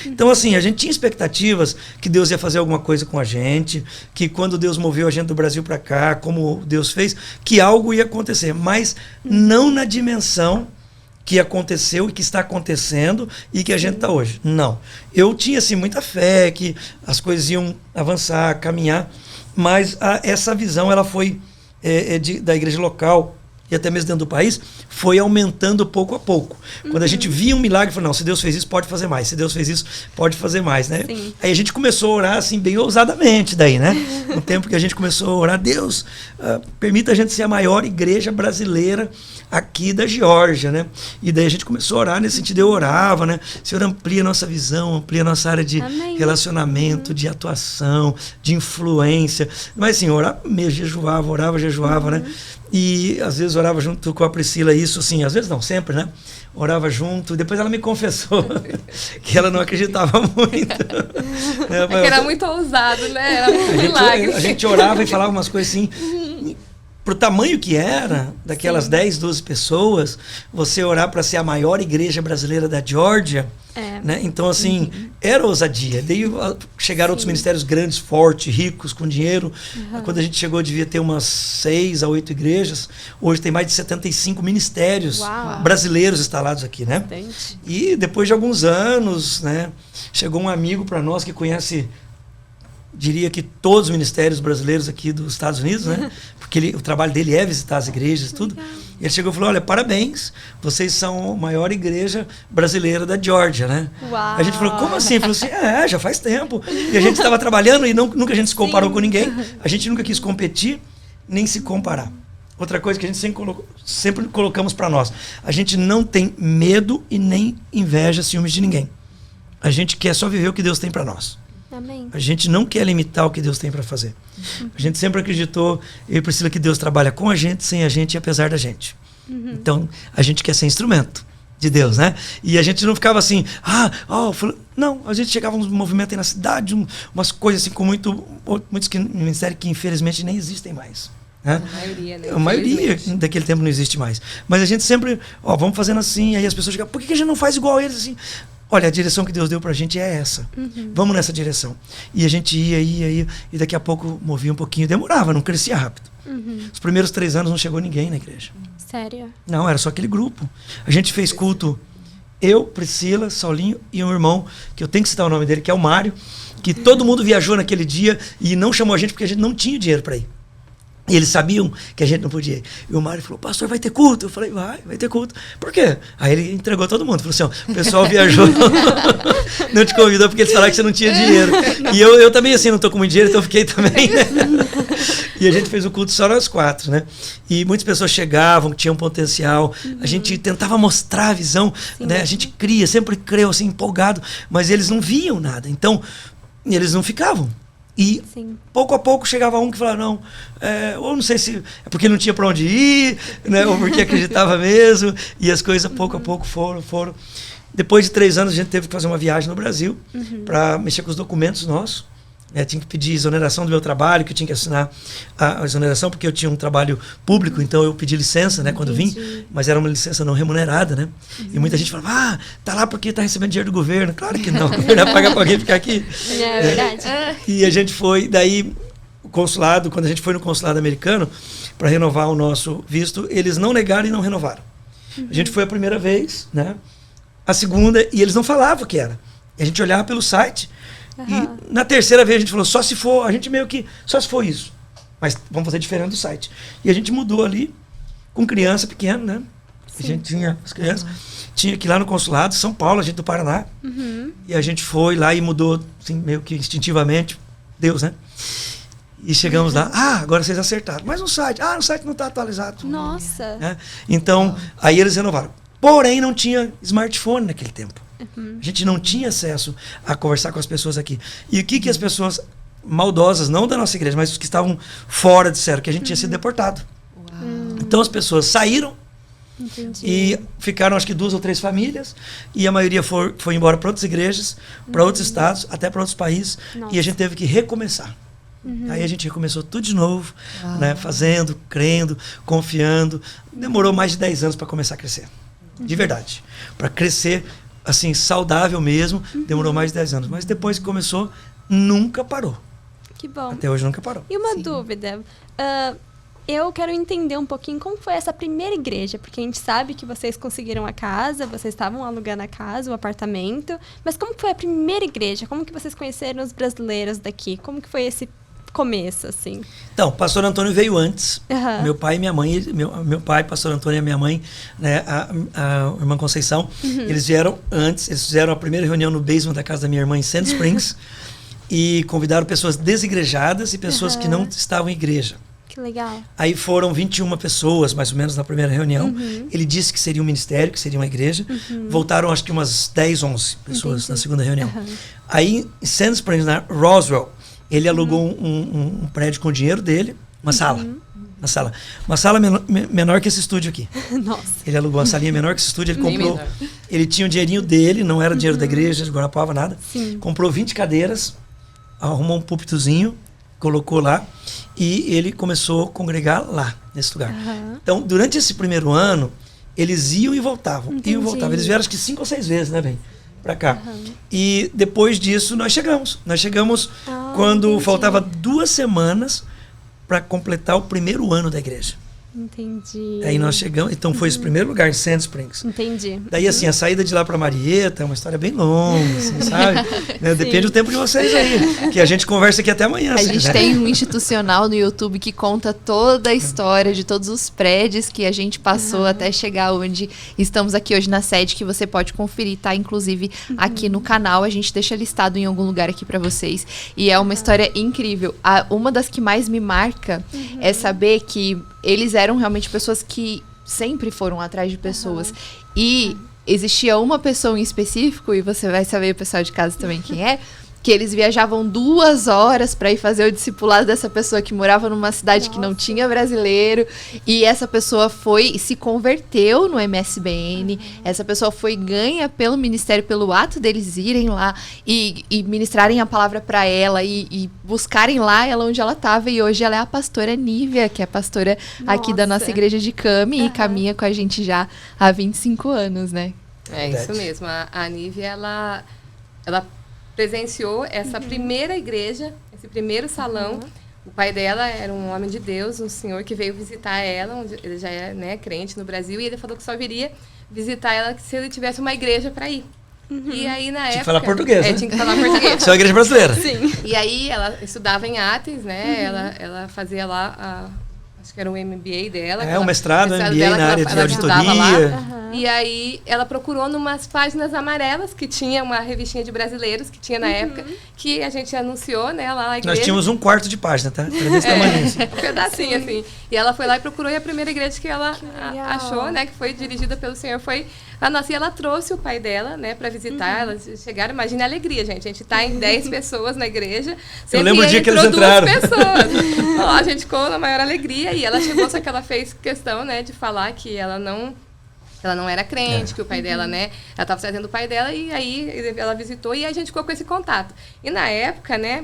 Então, assim, a gente tinha expectativas que Deus ia fazer alguma coisa com a gente, que quando Deus moveu a gente do Brasil para cá, como Deus fez, que algo ia acontecer, mas não na dimensão que aconteceu e que está acontecendo e que a gente está hoje. Não. Eu tinha, assim, muita fé que as coisas iam avançar, caminhar, mas essa visão, ela foi da igreja local e até mesmo dentro do país, foi aumentando pouco a pouco. Quando a gente via um milagre, falou, não, se Deus fez isso, pode fazer mais. Se Deus fez isso, pode fazer mais, né? Sim. Aí a gente começou a orar, assim, bem ousadamente daí, né? No tempo que a gente começou a orar, Deus, permita a gente ser a maior igreja brasileira aqui da Geórgia, né? E daí a gente começou a orar, nesse sentido eu orava, né? Senhor, amplia a nossa visão, amplia a nossa área de relacionamento, de atuação, de influência. Mas assim, orava mesmo, jejuava, né? E às vezes orava junto com a Priscila, isso assim, às vezes não, sempre, né? Orava junto, depois ela me confessou que ela não acreditava muito. É que era muito ousado, né? Era muito milagre. A gente orava e falava umas coisas assim, pro tamanho que era, daquelas 10, 12 pessoas, você orar para ser a maior igreja brasileira da Geórgia, né? Então, assim, era ousadia. Daí chegaram outros ministérios grandes, fortes, ricos, com dinheiro. Quando a gente chegou, devia ter umas 6 a 8 igrejas. Hoje tem mais de 75 ministérios brasileiros instalados aqui, né? E depois de alguns anos, né, chegou um amigo para nós que conhece, diria que todos os ministérios brasileiros aqui dos Estados Unidos, né? Porque o trabalho dele é visitar as igrejas e tudo. E ele chegou e falou, olha, parabéns, vocês são a maior igreja brasileira da Geórgia, né? Uau. A gente falou, como assim? Ele falou assim, já faz tempo. E a gente estava trabalhando e nunca a gente se comparou com ninguém. A gente nunca quis competir, nem se comparar. Outra coisa que a gente sempre colocamos para nós, a gente não tem medo e nem inveja, ciúmes de ninguém. A gente quer só viver o que Deus tem para nós. Amém. A gente não quer limitar o que Deus tem para fazer. A gente sempre acreditou, eu e Priscila, que Deus trabalha com a gente, sem a gente e apesar da gente. Então, a gente quer ser instrumento de Deus, né? E a gente não ficava assim, não, a gente chegava uns movimentos aí na cidade, umas coisas assim com muitos ministérios que infelizmente nem existem mais. Né? A maioria, né? A maioria daquele tempo não existe mais. Mas a gente sempre, vamos fazendo assim, aí as pessoas chegam, por que a gente não faz igual a eles assim? Olha, a direção que Deus deu pra gente é essa. Vamos nessa direção. E a gente ia, e daqui a pouco movia um pouquinho. Demorava, não crescia rápido. Os primeiros 3 anos não chegou ninguém na igreja. Sério? Não, era só aquele grupo. A gente fez culto, eu, Priscila, Saulinho e um irmão, que eu tenho que citar o nome dele, que é o Mário, que todo mundo viajou naquele dia e não chamou a gente porque a gente não tinha dinheiro para ir. E eles sabiam que a gente não podia ir. E o Mário falou, pastor, vai ter culto? Eu falei, vai ter culto. Por quê? Aí ele entregou todo mundo. Falou assim, o pessoal viajou, não te convidou porque eles falaram que você não tinha dinheiro. E eu também, assim, não tô com muito dinheiro, então eu fiquei também, né? E a gente fez o culto só nós 4, né? E muitas pessoas chegavam, que tinham potencial. A gente tentava mostrar a visão, né? A gente sempre creu, assim, empolgado. Mas eles não viam nada. Então, eles não ficavam. E pouco a pouco chegava um que falava, não, ou não sei se é porque não tinha para onde ir, né, ou porque acreditava mesmo, e as coisas pouco a pouco foram. Depois de 3 anos a gente teve que fazer uma viagem no Brasil para mexer com os documentos nossos. Tinha que pedir exoneração do meu trabalho, que eu tinha que assinar a exoneração, porque eu tinha um trabalho público, então eu pedi licença, né, quando vim, mas era uma licença não remunerada, né? E muita gente falava, tá lá porque tá recebendo dinheiro do governo. Claro que não, o governo vai pagar para alguém ficar aqui. É verdade. E a gente foi, daí, o consulado, quando a gente foi no consulado americano, para renovar o nosso visto, eles não negaram e não renovaram. A gente foi a primeira vez, né? A segunda, e eles não falavam o que era. E a gente olhava pelo site. E na terceira vez a gente falou, só se for, a gente meio que, só se for isso. Mas vamos fazer diferente do site. E a gente mudou ali, com criança pequena, né? A gente tinha as crianças, tinha que ir lá no consulado, São Paulo, a gente do Paraná. E a gente foi lá e mudou, assim, meio que instintivamente, Deus, né? E chegamos lá, agora vocês acertaram. Mas no site, no site não está atualizado. Nossa. Né? Então, aí eles renovaram. Porém, não tinha smartphone naquele tempo. A gente não tinha acesso a conversar com as pessoas aqui. E o que as pessoas maldosas, não da nossa igreja, mas os que estavam fora, disseram que a gente tinha sido deportado. Então as pessoas saíram Entendi. E ficaram, acho que 2 ou 3 famílias, e a maioria foi embora para outras igrejas, para outros estados, até para outros países, Nossa. e a gente teve que recomeçar. Aí a gente recomeçou tudo de novo, né, fazendo, crendo, confiando. Demorou mais de 10 anos para começar a crescer, de verdade. Para crescer, assim, saudável mesmo, demorou mais de 10 anos. Mas depois que começou, nunca parou. Que bom. Até hoje nunca parou. E uma dúvida. Eu quero entender um pouquinho como foi essa primeira igreja, porque a gente sabe que vocês conseguiram a casa, vocês estavam alugando a casa, o apartamento, mas como que foi a primeira igreja? Como que vocês conheceram os brasileiros daqui? Como que foi esse começo, assim? Então, o pastor Antônio veio antes. Aham. Meu pai e minha mãe, meu pai, pastor Antônio e a minha mãe, né, a irmã Conceição, eles vieram antes, eles fizeram a primeira reunião no basement da casa da minha irmã em Sand Springs e convidaram pessoas desigrejadas e pessoas que não estavam em igreja. Que legal. Aí foram 21 pessoas, mais ou menos, na primeira reunião. Ele disse que seria um ministério, que seria uma igreja. Voltaram, acho que umas 10, 11 pessoas na segunda reunião. Aí, em Sand Springs, na Roswell, ele alugou um prédio com o dinheiro dele, uma sala. Uma sala menor que esse estúdio aqui. Nossa. Ele alugou uma salinha menor que esse estúdio, ele Nem comprou. menor. Ele tinha o dinheirinho dele, não era dinheiro da igreja, de Guarapava, nada. Sim. Comprou 20 cadeiras, arrumou um púlpitozinho, colocou lá e ele começou a congregar lá, nesse lugar. Então, durante esse primeiro ano, eles iam e voltavam, iam e voltavam. Eles vieram acho que 5 ou 6 vezes, né, bem? Pra cá. E depois disso, nós chegamos. Nós chegamos quando faltava 2 semanas para completar o primeiro ano da igreja. Entendi. Aí nós chegamos, então foi esse primeiro lugar, em Sand Springs. Entendi. Daí, assim, a saída de lá para Marieta é uma história bem longa, assim, sabe? Né? Depende do tempo de vocês aí, que a gente conversa aqui até amanhã. A assim, gente né? tem um institucional no YouTube que conta toda a história de todos os prédios que a gente passou até chegar onde estamos aqui hoje na sede, que você pode conferir, tá? Inclusive aqui no canal, a gente deixa listado em algum lugar aqui pra vocês. E é uma história incrível. Uma das que mais me marca é saber que eles eram realmente pessoas que sempre foram atrás de pessoas. E existia uma pessoa em específico, e você vai saber, o pessoal de casa também quem é, que eles viajavam 2 horas para ir fazer o discipulado dessa pessoa que morava numa cidade que não tinha brasileiro, e essa pessoa foi e se converteu no MSBN, essa pessoa foi ganha pelo ministério, pelo ato deles irem lá e ministrarem a palavra para ela e buscarem lá ela onde ela estava, e hoje ela é a pastora Nívia, que é pastora aqui da nossa igreja de Cami e caminha com a gente já há 25 anos, né? É isso mesmo. A Nívia, ela presenciou essa primeira igreja, esse primeiro salão. O pai dela era um homem de Deus, um senhor que veio visitar ela, onde ele já é, né, crente no Brasil, e ele falou que só viria visitar ela se ele tivesse uma igreja para ir. E aí, na época... Tinha que falar português, né? Tinha que falar português. Isso é a igreja brasileira. Sim. E aí, ela estudava em Athens, né? Ela fazia lá acho que era o MBA dela. Um mestrado, MBA dela, na área de ela estudava lá. auditoria. E aí ela procurou numas páginas amarelas, que tinha uma revistinha de brasileiros, que tinha na época, que a gente anunciou, né, lá na igreja. Nós tínhamos 1/4 de página, tá? Pra desse tamanho. Assim. Um pedacinho, assim. E ela foi lá e procurou, e a primeira igreja que ela achou, né, que foi dirigida pelo senhor, foi a nossa. E ela trouxe o pai dela, né, pra visitar. Elas chegaram, imagina a alegria, gente. A gente tá em 10 pessoas na igreja. Eu lembro o dia que eles entraram. 2 pessoas. Ó, a gente ficou na maior alegria, e ela chegou, só que ela fez questão, né, de falar que ela não era crente, que o pai dela, né, ela estava trazendo o pai dela, e aí ela visitou, e aí a gente ficou com esse contato. E na época, né,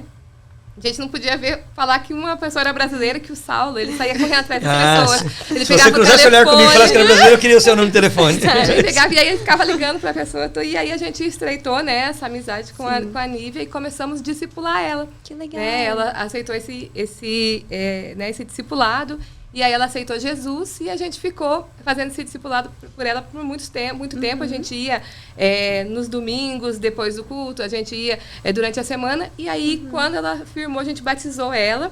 a gente não podia falar que uma pessoa era brasileira, que o Saulo, ele saía correndo atrás das pessoas. Ele se você cruzasse o olhar comigo e falasse que era brasileiro, eu queria o seu nome de telefone. Ele pegava, e aí ele ficava ligando para a pessoa. E aí a gente estreitou, né, essa amizade com a Nívia, e começamos a discipular ela. Que legal. Né, ela aceitou esse discipulado. E aí ela aceitou Jesus, e a gente ficou fazendo esse discipulado por ela por muito tempo. A gente ia nos domingos, depois do culto, a gente ia durante a semana. E aí, quando ela firmou, a gente batizou ela.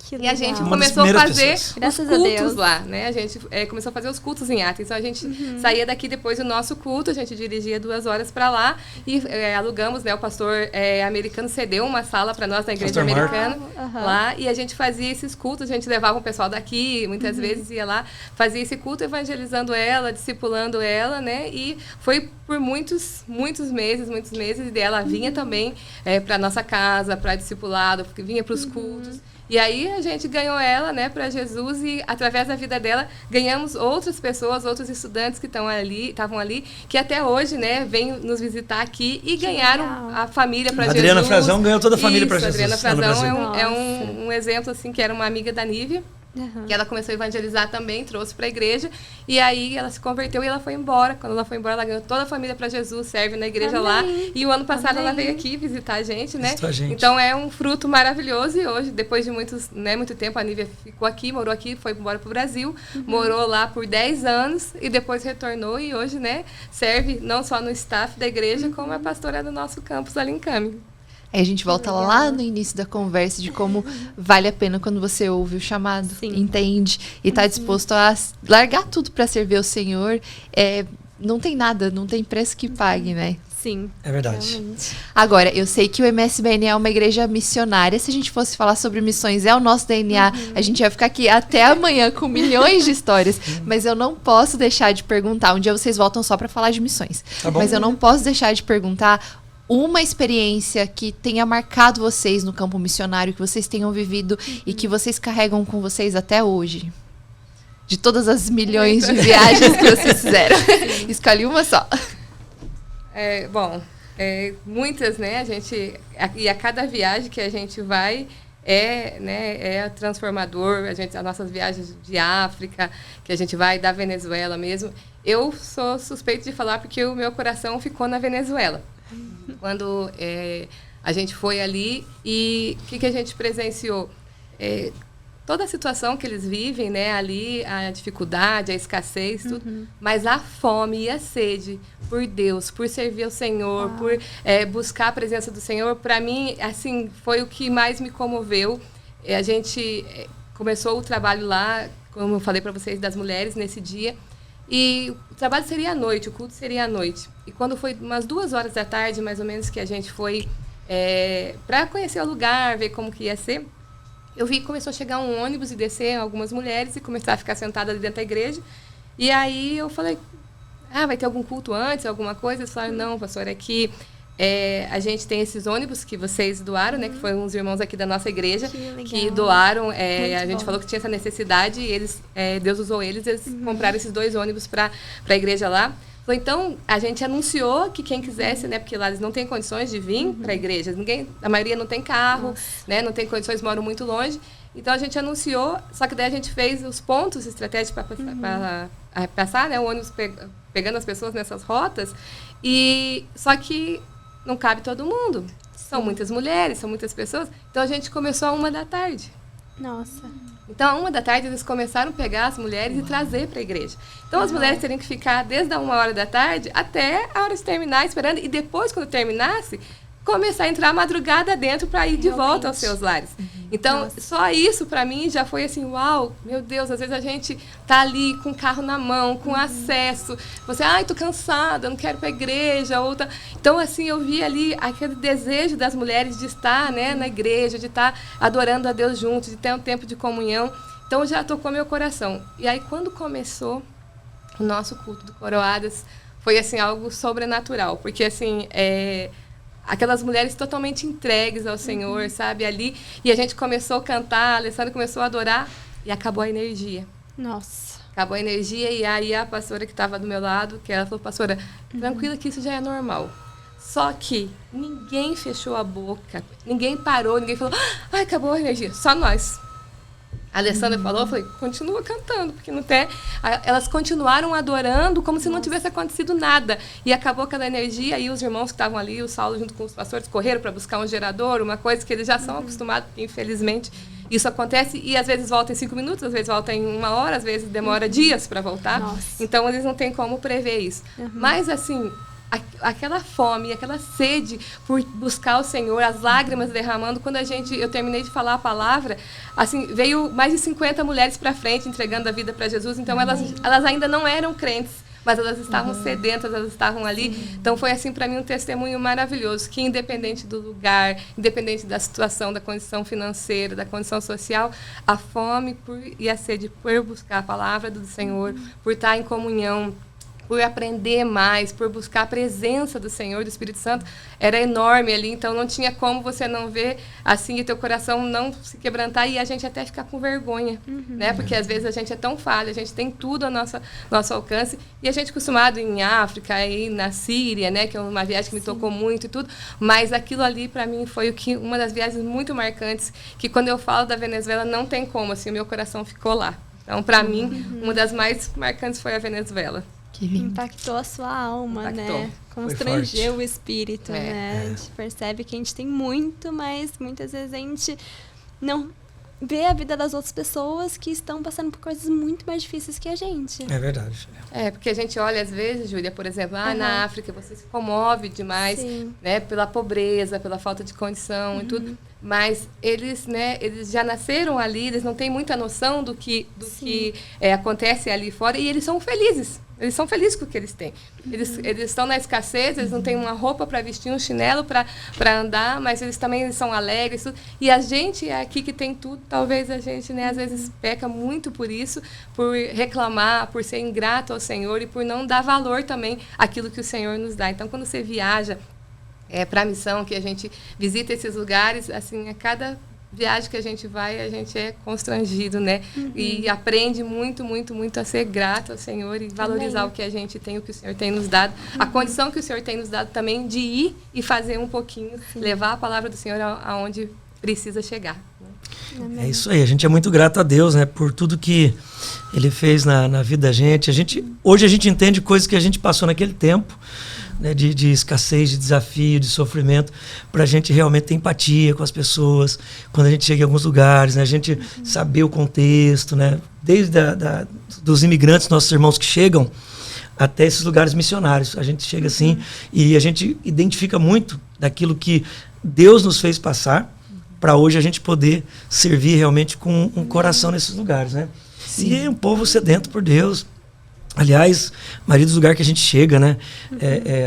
Que e a gente legal. começou a fazer os Graças a cultos Deus. lá, né? A gente começou a fazer os cultos em Athens. Então, a gente saía daqui depois do nosso culto, a gente dirigia 2 horas para lá e alugamos, né? O pastor americano cedeu uma sala para nós na igreja Pastor americana lá, e a gente fazia esses cultos. A gente levava um pessoal daqui, muitas vezes ia lá, fazia esse culto evangelizando ela, discipulando ela, né? E foi por muitos meses, e ela vinha também para nossa casa, para discipulado, porque vinha para os cultos. E aí a gente ganhou ela, né, para Jesus, e através da vida dela ganhamos outras pessoas, outros estudantes que estavam ali, que até hoje, né, vêm nos visitar aqui e ganharam a família para Jesus. Adriana Frazão ganhou toda a família para Jesus. Adriana Frazão é um exemplo, assim, que era uma amiga da Nívia. Que ela começou a evangelizar também, trouxe para a igreja, e aí ela se converteu e ela foi embora. Quando ela foi embora, ela ganhou toda a família para Jesus, serve na igreja lá, e o ano passado ela veio aqui visitar a gente, né? Então é um fruto maravilhoso, e hoje, depois de muito tempo, a Nívia ficou aqui, morou aqui, foi embora para o Brasil, morou lá por 10 anos, e depois retornou, e hoje, né, serve não só no staff da igreja, como a pastora do nosso campus ali em Cami. Aí a gente volta lá no início da conversa de como vale a pena quando você ouve o chamado, entende? E está disposto a largar tudo para servir o Senhor. Não tem nada, não tem preço que pague, né? Sim. É verdade. Realmente. Agora, eu sei que o MSBN é uma igreja missionária. Se a gente fosse falar sobre missões, é o nosso DNA. A gente ia ficar aqui até amanhã com milhões de histórias. Mas eu não posso deixar de perguntar. Um dia vocês voltam só para falar de missões. Tá bom. Mas eu não posso deixar de perguntar uma experiência que tenha marcado vocês no campo missionário, que vocês tenham vivido e que vocês carregam com vocês até hoje. De todas as milhões de viagens que vocês fizeram. Escolhe uma só. Muitas, né? E a cada viagem que a gente vai é transformador. As nossas viagens de África, que a gente vai da Venezuela mesmo. Eu sou suspeita de falar porque o meu coração ficou na Venezuela. Quando a gente foi ali, e o que a gente presenciou? Toda a situação que eles vivem, né, ali, a dificuldade, a escassez, tudo, mas a fome e a sede por Deus, por servir ao Senhor, por buscar a presença do Senhor, para mim, assim, foi o que mais me comoveu. A gente começou o trabalho lá, como eu falei para vocês, das mulheres nesse dia, e o trabalho seria à noite, o culto seria à noite. E quando foi umas 2 horas da tarde, mais ou menos, que a gente foi para conhecer o lugar, ver como que ia ser, eu vi que começou a chegar um ônibus e descer algumas mulheres e começar a ficar sentada ali dentro da igreja. E aí eu falei, vai ter algum culto antes, alguma coisa? Eles falaram, não, pastor, aqui a gente tem esses ônibus que vocês doaram, né? Que foram uns irmãos aqui da nossa igreja que doaram. A gente falou que tinha essa necessidade e Deus usou eles compraram esses 2 ônibus para a igreja lá. Então, a gente anunciou que quem quisesse, né, porque lá eles não têm condições de vir para a igreja, a maioria não tem carro, né, não tem condições, moram muito longe. Então, a gente anunciou, só que daí a gente fez os pontos estratégicos para passar, né, o ônibus pegando as pessoas nessas rotas, só que não cabe todo mundo. São muitas mulheres, são muitas pessoas. Então, a gente começou às 1h. Nossa. Então, à 1h eles começaram a pegar as mulheres e trazer para a igreja. Então, as mulheres teriam que ficar desde a 1h até a hora de terminar, esperando. E depois, quando terminasse, começar a entrar a madrugada dentro para ir de volta aos seus lares. Então, só isso para mim já foi assim, uau, meu Deus, às vezes a gente tá ali com o carro na mão, com acesso. Você, tô cansada, não quero ir para a igreja. Então, assim, eu vi ali aquele desejo das mulheres de estar, né, na igreja, de estar adorando a Deus juntos, de ter um tempo de comunhão. Então, já tocou meu coração. E aí, quando começou o nosso culto do Coroadas, foi, assim, algo sobrenatural. Porque, assim, aquelas mulheres totalmente entregues ao Senhor, sabe, ali. E a gente começou a cantar, a Alessandra começou a adorar e acabou a energia. Nossa. Acabou a energia e aí a pastora que estava do meu lado, que ela falou, pastora, tranquila que isso já é normal. Só que ninguém fechou a boca, ninguém parou, ninguém falou, acabou a energia, só nós. A Alessandra falou, eu falei, continua cantando, porque não tem... Elas continuaram adorando como se não tivesse acontecido nada. E acabou aquela energia, e os irmãos que estavam ali, o Saulo junto com os pastores, correram para buscar um gerador, uma coisa que eles já são acostumados, porque infelizmente isso acontece, e às vezes volta em 5 minutos, às vezes volta em 1 hora, às vezes demora dias para voltar. Nossa. Então eles não têm como prever isso. Mas assim... aquela fome, aquela sede por buscar o Senhor, as lágrimas derramando. Quando eu terminei de falar a palavra, assim, veio mais de 50 mulheres para frente entregando a vida para Jesus. Então elas ainda não eram crentes, mas elas estavam sedentas, elas estavam ali. Então foi assim para mim um testemunho maravilhoso, que independente do lugar, independente da situação, da condição financeira, da condição social, a fome e a sede por buscar a palavra do Senhor, por estar em comunhão por aprender mais, por buscar a presença do Senhor, do Espírito Santo, era enorme ali, então não tinha como você não ver assim e teu coração não se quebrantar e a gente até ficar com vergonha, né? Porque às vezes a gente é tão falho, a gente tem tudo ao nosso alcance e a gente é acostumado em África, aí na Síria, né? Que é uma viagem que me tocou muito e tudo, mas aquilo ali para mim foi uma das viagens muito marcantes, que quando eu falo da Venezuela não tem como, assim, o meu coração ficou lá. Então, para mim, uma das mais marcantes foi a Venezuela. Que lindo. Impactou a sua alma, Impactou. né? Constrangeu o espírito, né? A gente percebe que a gente tem muito, mas muitas vezes a gente não vê a vida das outras pessoas que estão passando por coisas muito mais difíceis que a gente. É verdade. Porque a gente olha, às vezes, Júlia, por exemplo, na África você se comove demais, né, pela pobreza, pela falta de condição e tudo, mas eles, né, eles já nasceram ali, eles não têm muita noção do que acontece ali fora e eles são felizes. Eles são felizes com o que eles têm. Eles estão na escassez, eles não têm uma roupa para vestir, um chinelo para andar, mas eles também são alegres. Tudo. E a gente é aqui que tem tudo. Talvez a gente, né, às vezes, peca muito por isso, por reclamar, por ser ingrato ao Senhor e por não dar valor também àquilo que o Senhor nos dá. Então, quando você viaja para a missão, que a gente visita esses lugares, assim, a cada viagem que a gente vai, a gente é constrangido, né? E aprende muito, muito, muito a ser grato ao Senhor e valorizar o que a gente tem, o que o Senhor tem nos dado, a condição que o Senhor tem nos dado também de ir e fazer um pouquinho, levar a palavra do Senhor aonde precisa chegar. É isso aí, a gente é muito grato a Deus, né, por tudo que Ele fez na vida da gente. Hoje a gente entende coisas que a gente passou naquele tempo, né, de escassez, de desafio, de sofrimento, para a gente realmente ter empatia com as pessoas, quando a gente chega em alguns lugares, né, a gente saber o contexto, né, desde dos imigrantes, nossos irmãos que chegam, até esses lugares missionários. A gente chega assim e a gente identifica muito daquilo que Deus nos fez passar, para hoje a gente poder servir realmente com um coração nesses lugares, né? E é um povo sedento por Deus. Aliás, a maioria dos lugares que a gente chega, né?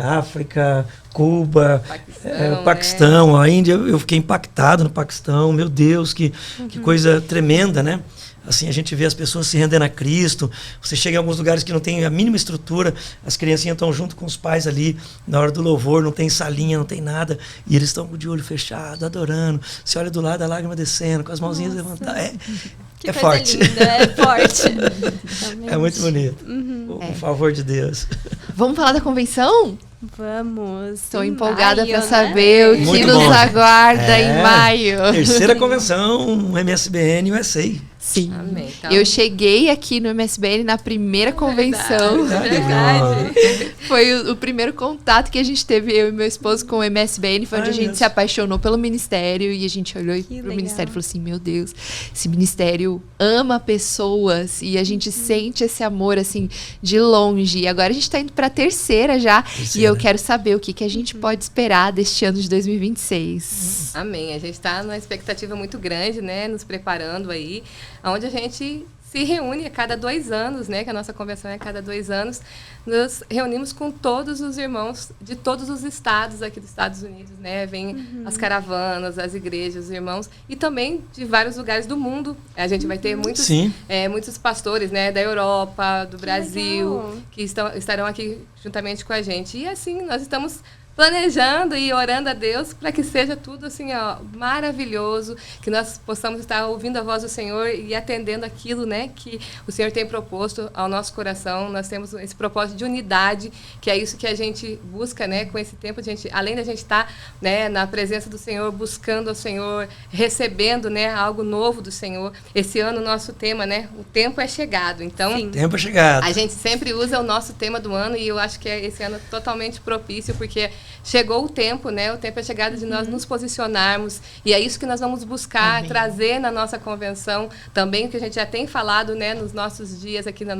África, Cuba, Paquistão, a Índia. Eu fiquei impactado no Paquistão. Meu Deus, que coisa tremenda, né? Assim, a gente vê as pessoas se rendendo a Cristo. Você chega em alguns lugares que não tem a mínima estrutura, as criancinhas estão junto com os pais ali na hora do louvor, não tem salinha, não tem nada, e eles estão de olho fechado, adorando. Você olha do lado, a lágrima descendo, com as mãozinhas levantadas. É forte. Linda, é forte. É muito bonito. O favor de Deus. Vamos falar da convenção? Vamos. Estou empolgada para né? saber o que Muito nos bom. aguarda em maio. Terceira convenção MSBN USA. Sim. Amém. Então, Eu cheguei aqui no MSBN na primeira convenção. Verdade. Foi o primeiro contato que a gente teve, eu e meu esposo, com o MSBN. Foi onde a gente se apaixonou pelo ministério. E a gente olhou pro ministério e falou assim, meu Deus, esse ministério ama pessoas. E a gente sente esse amor, assim, de longe. E agora a gente está indo para a terceira já. E eu quero saber o que a gente pode esperar deste ano de 2026. Amém. A gente está numa expectativa muito grande, né? Nos preparando aí. Onde a gente se reúne a cada 2 anos, né? Que a nossa convenção é a cada 2 anos. Nos reunimos com todos os irmãos de todos os estados aqui dos Estados Unidos, né? Vem as caravanas, as igrejas, os irmãos, e também de vários lugares do mundo. A gente vai ter muitos pastores, né? Da Europa, do Brasil, que estarão aqui juntamente com a gente. E assim, nós estamos planejando e orando a Deus para que seja tudo assim, ó, maravilhoso, que nós possamos estar ouvindo a voz do Senhor e atendendo aquilo, né, que o Senhor tem proposto ao nosso coração. Nós temos esse propósito de unidade, que é isso que a gente busca, né, com esse tempo, além da gente estar, né, na presença do Senhor, buscando ao Senhor, recebendo, né, algo novo do Senhor. Esse ano o nosso tema, né, o tempo é chegado. Então, o tempo é chegado. A gente sempre usa o nosso tema do ano e eu acho que esse ano totalmente propício, porque chegou o tempo, né? O tempo é chegado de nós nos posicionarmos e é isso que nós vamos buscar trazer na nossa convenção também, que a gente já tem falado, né? Nos nossos dias aqui nos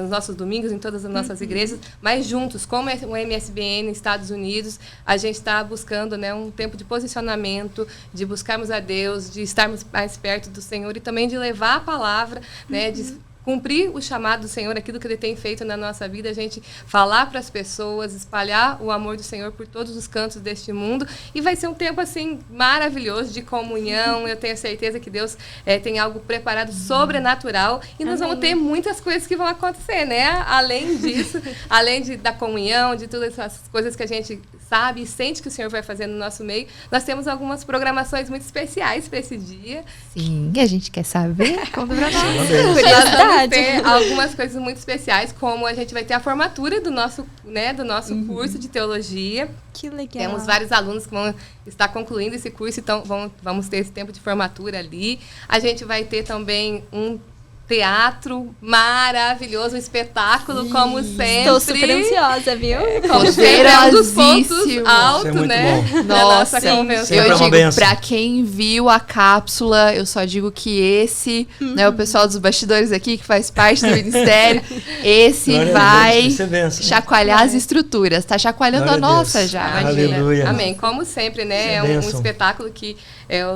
nossos domingos, em todas as nossas igrejas, mas juntos, como é o MSBN nos Estados Unidos, a gente está buscando, né? Um tempo de posicionamento, de buscarmos a Deus, de estarmos mais perto do Senhor e também de levar a palavra, né? De cumprir o chamado do Senhor, aquilo que Ele tem feito na nossa vida, a gente falar para as pessoas, espalhar o amor do Senhor por todos os cantos deste mundo. E vai ser um tempo, assim, maravilhoso de comunhão. Eu tenho certeza que Deus tem algo preparado sobrenatural. E nós vamos ter muitas coisas que vão acontecer, né? Além disso, da comunhão, de todas essas coisas que a gente sabe e sente que o Senhor vai fazer no nosso meio, nós temos algumas programações muito especiais para esse dia. Sim, a gente quer saber. Conta pra nós. Nós vamos ter algumas coisas muito especiais, como a gente vai ter a formatura do nosso curso de teologia. Que legal. Temos vários alunos que vão estar concluindo esse curso, então vamos ter esse tempo de formatura ali. A gente vai ter também um teatro maravilhoso, um espetáculo, como sempre. Estou super ansiosa, viu? Como sempre, é um dos pontos altos, né? Da nossa convenção. Eu digo, pra quem viu a cápsula, eu só digo que esse, né, o pessoal dos bastidores aqui, que faz parte do ministério, esse vai chacoalhar as estruturas. Tá chacoalhando a nossa já. Aleluia. Amém. Como sempre, né? É um espetáculo que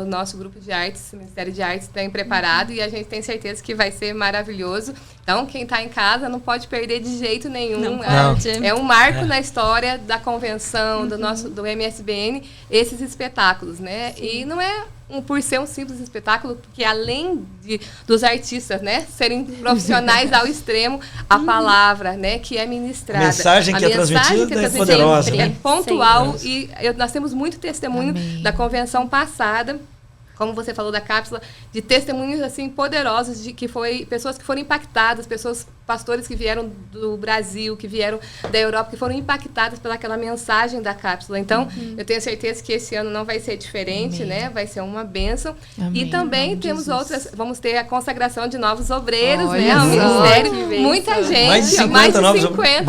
o nosso grupo de artes, o Ministério de Artes, tem preparado e a gente tem certeza que vai ser maravilhoso. Então, quem está em casa não pode perder de jeito nenhum. Não pode. É um marco na história da convenção, do MSBN, esses espetáculos, né? E não é por ser um simples espetáculo, porque além dos artistas, né, serem profissionais ao extremo, a palavra, né, que é ministrada. A mensagem que é transmitida é poderosa, é pontual e nós temos muito testemunho da convenção passada, como você falou da cápsula, de testemunhos assim poderosos de que pessoas que foram impactadas, pastores que vieram do Brasil, que vieram da Europa, que foram impactadas pelaquela mensagem da cápsula. Então, eu tenho certeza que esse ano não vai ser diferente, né? Vai ser uma bênção. E também temos outras, vamos ter a consagração de novos obreiros, né? Ao ministério. Muita gente, mais de 50 novos obreiros.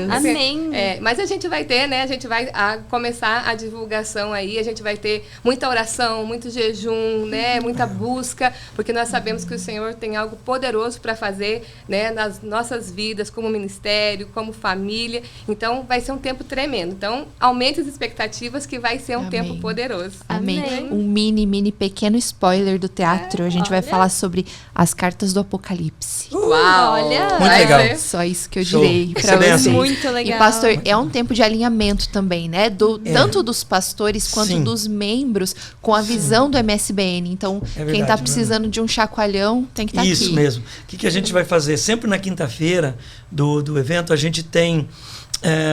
Amém. Mas a gente vai ter, né? A gente vai começar a divulgação aí, a gente vai ter muita oração, muito jejum, né? Muita busca, porque nós sabemos que o Senhor tem algo poderoso para fazer, né, nas nossas vidas, como ministério, como família. Então, vai ser um tempo tremendo. Então, aumente as expectativas que vai ser um tempo poderoso. Amém. Um pequeno spoiler do teatro. A gente vai falar sobre as cartas do Apocalipse. Uau! Olha! Muito legal. Só isso que eu direi para vocês. Muito legal. E, pastor, é um tempo de alinhamento também, né? Tanto dos pastores quanto dos membros com a visão do MSBN. Então, quem está precisando de um chacoalhão tem que estar aqui. Isso mesmo. O que a gente vai fazer? Sempre na quinta-feira do evento, a gente tem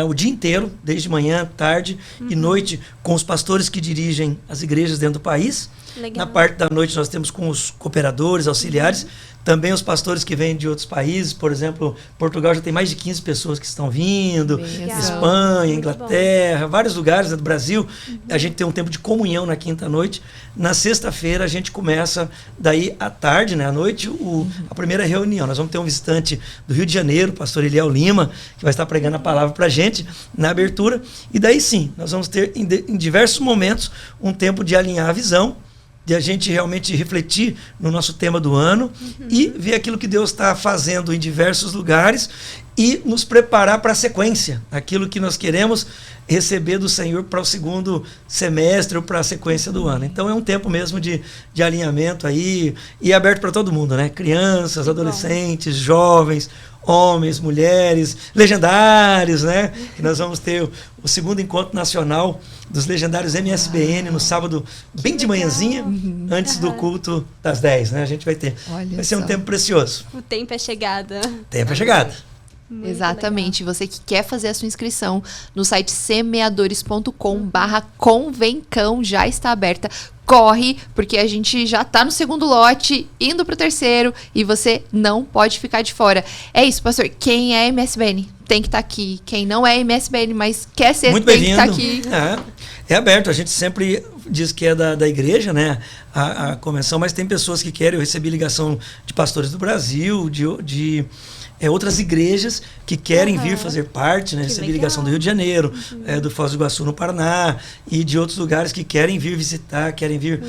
o dia inteiro, desde manhã, tarde e noite, com os pastores que dirigem as igrejas dentro do país. Legal. Na parte da noite nós temos com os cooperadores, auxiliares, também os pastores que vêm de outros países. Por exemplo, Portugal já tem mais de 15 pessoas que estão vindo, Espanha, Inglaterra, vários lugares do Brasil. A gente tem um tempo de comunhão na quinta-noite. Na sexta-feira a gente começa, daí à tarde, né, à noite, a primeira reunião. Nós vamos ter um visitante do Rio de Janeiro, o pastor Eliel Lima, que vai estar pregando a palavra para a gente na abertura. E daí sim, nós vamos ter em diversos momentos um tempo de alinhar a visão, de a gente realmente refletir no nosso tema do ano e ver aquilo que Deus está fazendo em diversos lugares e nos preparar para a sequência, aquilo que nós queremos receber do Senhor para o segundo semestre ou para a sequência do ano. Então é um tempo mesmo de alinhamento aí e aberto para todo mundo, né? Crianças, adolescentes, jovens, homens, mulheres, legendários, né? E nós vamos ter o segundo encontro nacional dos legendários MSBN no sábado, bem de manhãzinha, antes do culto das 10, né? A gente vai ter. Vai ser um tempo precioso. O tempo é chegada. Tempo é chegada. Muito Exatamente. Legal. Você que quer fazer a sua inscrição no site semeadores.com/convencão já está aberta. Corre, porque a gente já está no segundo lote, indo para o terceiro, e você não pode ficar de fora. É isso, pastor. Quem é MSBN tem que estar aqui. Quem não é MSBN, mas quer ser, muito tem que estar aqui. É aberto. A gente sempre diz que é da igreja, né? A convenção, mas tem pessoas que querem. Eu recebi ligação de pastores do Brasil, de outras igrejas que querem vir fazer parte, né? Recebi ligação do Rio de Janeiro, do Foz do Iguaçu no Paraná e de outros lugares que querem vir visitar, querem vir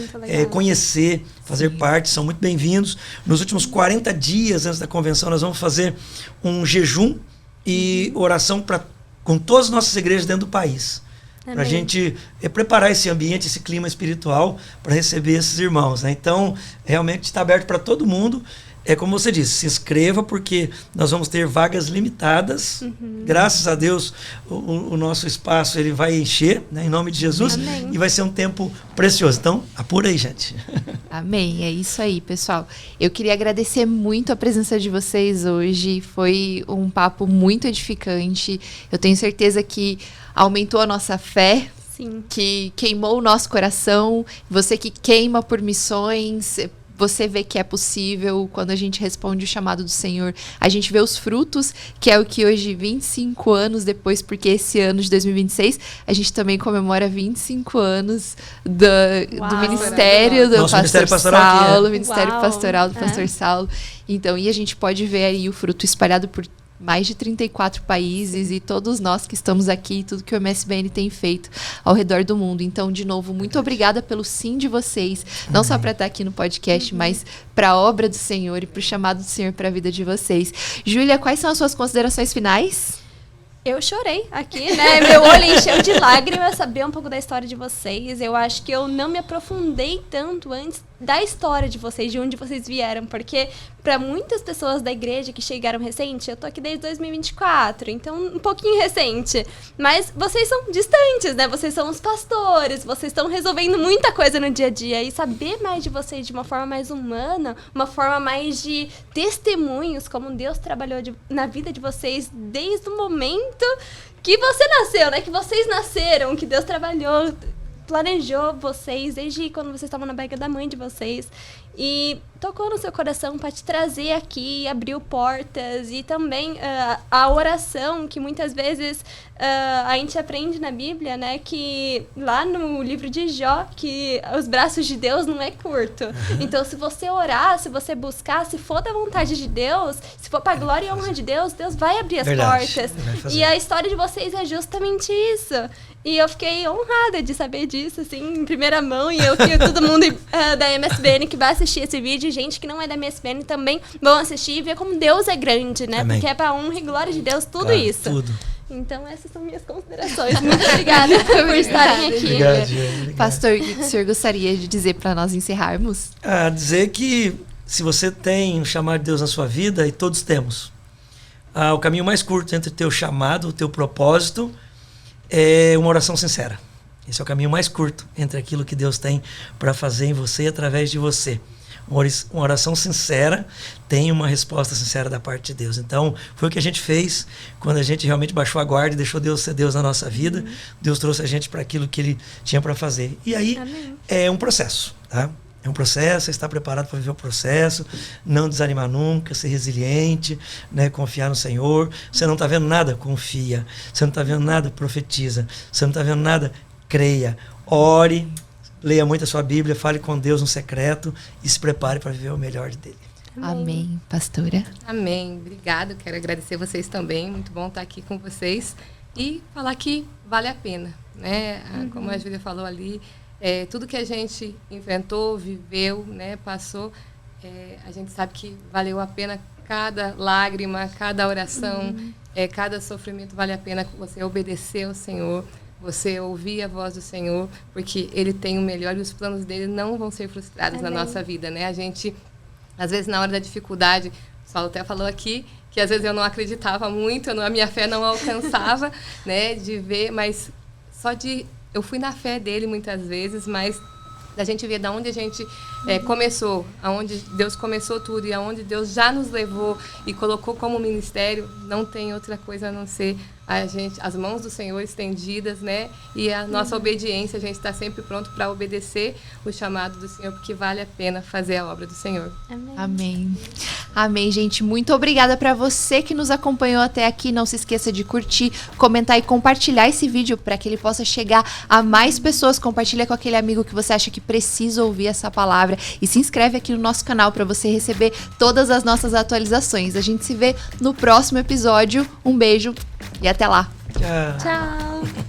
conhecer, fazer parte, são muito bem-vindos. Nos últimos 40 dias antes da convenção nós vamos fazer um jejum e oração com todas as nossas igrejas dentro do país. Para a gente preparar esse ambiente, esse clima espiritual para receber esses irmãos, né? Então, realmente está aberto para todo mundo. é como você disse, se inscreva, porque nós vamos ter vagas limitadas. Graças a Deus, o nosso espaço ele vai encher, né, em nome de Jesus. Amém. E vai ser um tempo precioso. Então, apura aí, gente. Amém, é isso aí, pessoal. Eu queria agradecer muito a presença de vocês hoje. Foi um papo muito edificante. Eu tenho certeza que aumentou a nossa fé, Sim. que queimou o nosso coração. Você que queima por missões, você vê que é possível. Quando a gente responde o chamado do Senhor, a gente vê os frutos, que é o que hoje, 25 anos depois, porque esse ano de 2026, a gente também comemora 25 anos do ministério do Nosso pastor ministério pastoral aqui, Saulo, ministério Uau. pastoral do pastor Saulo. Então, e a gente pode ver aí o fruto espalhado por mais de 34 países e todos nós que estamos aqui, tudo que o MSBN tem feito ao redor do mundo. Então, de novo, muito obrigada pelo sim de vocês, não só para estar aqui no podcast, mas para a obra do Senhor e para o chamado do Senhor para a vida de vocês. Júlia, quais são as suas considerações finais? Eu chorei aqui, né? Meu olho encheu de lágrimas saber um pouco da história de vocês. Eu acho que eu não me aprofundei tanto antes da história de vocês, de onde vocês vieram, porque para muitas pessoas da igreja que chegaram recente, eu tô aqui desde 2024, então um pouquinho recente, mas vocês são distantes, né? Vocês são os pastores, vocês estão resolvendo muita coisa no dia a dia, e saber mais de vocês de uma forma mais humana, uma forma mais de testemunhos, como Deus trabalhou na vida de vocês desde o momento que você nasceu, né? Que vocês nasceram, que Deus trabalhou, planejou vocês desde quando vocês estavam na barriga da mãe de vocês e tocou no seu coração para te trazer aqui, abriu portas, e também a oração, que muitas vezes a gente aprende na Bíblia, né, que lá no livro de Jó, que os braços de Deus não é curto. Então, se você orar, se você buscar, se for da vontade de Deus, se for para glória e honra de Deus, Deus vai abrir as portas. E a história de vocês é justamente isso. E eu fiquei honrada de saber disso, assim, em primeira mão. E eu que todo mundo da MSBN que vai assistir esse vídeo, gente que não é da MSBN também vão assistir e ver como Deus é grande, né? Amém. Porque é pra honra e glória de Deus, tudo Claro, isso. Tudo. Então, essas são minhas considerações. Muito obrigada por estarem aqui. Obrigado, obrigado. Pastor, o que o senhor gostaria de dizer para nós encerrarmos? Dizer que se você tem um chamado de Deus na sua vida, e todos temos, o caminho mais curto entre o teu chamado, o teu propósito, é uma oração sincera. Esse é o caminho mais curto entre aquilo que Deus tem para fazer em você e através de você. Uma oração sincera tem uma resposta sincera da parte de Deus. Então, foi o que a gente fez quando a gente realmente baixou a guarda e deixou Deus ser Deus na nossa vida. Deus trouxe a gente para aquilo que Ele tinha para fazer. E aí, Amém. é um processo, tá? É um processo, você está preparado para viver o processo, não desanimar nunca, ser resiliente, né, confiar no Senhor. Você não está vendo nada? Confia. Você não está vendo nada? Profetiza. Você não está vendo nada? Creia. Ore, leia muito a sua Bíblia, fale com Deus no secreto e se prepare para viver o melhor dele. Amém. Pastora? Amém. Obrigada. Quero agradecer vocês também. Muito bom estar aqui com vocês e falar que vale a pena, né? Como a Júlia falou ali, tudo que a gente enfrentou, viveu, né, passou, a gente sabe que valeu a pena cada lágrima, cada oração, cada sofrimento. Vale a pena você obedecer ao Senhor, você ouvir a voz do Senhor, porque Ele tem o melhor e os planos dele não vão ser frustrados na nossa vida, né? A gente, às vezes, na hora da dificuldade, o Saulo até falou aqui, que às vezes eu não acreditava muito, a minha fé não alcançava, né, de ver, mas só de... Eu fui na fé dele muitas vezes, mas da gente ver de onde a gente começou, aonde Deus começou tudo e aonde Deus já nos levou e colocou como ministério, não tem outra coisa a não ser as mãos do Senhor estendidas, né? E a nossa obediência, a gente está sempre pronto para obedecer o chamado do Senhor, porque vale a pena fazer a obra do Senhor. Amém. Amém. Amém, gente. Muito obrigada para você que nos acompanhou até aqui. Não se esqueça de curtir, comentar e compartilhar esse vídeo para que ele possa chegar a mais pessoas. Compartilha com aquele amigo que você acha que precisa ouvir essa palavra. E se inscreve aqui no nosso canal para você receber todas as nossas atualizações. A gente se vê no próximo episódio. Um beijo e até lá. Tchau. Tchau.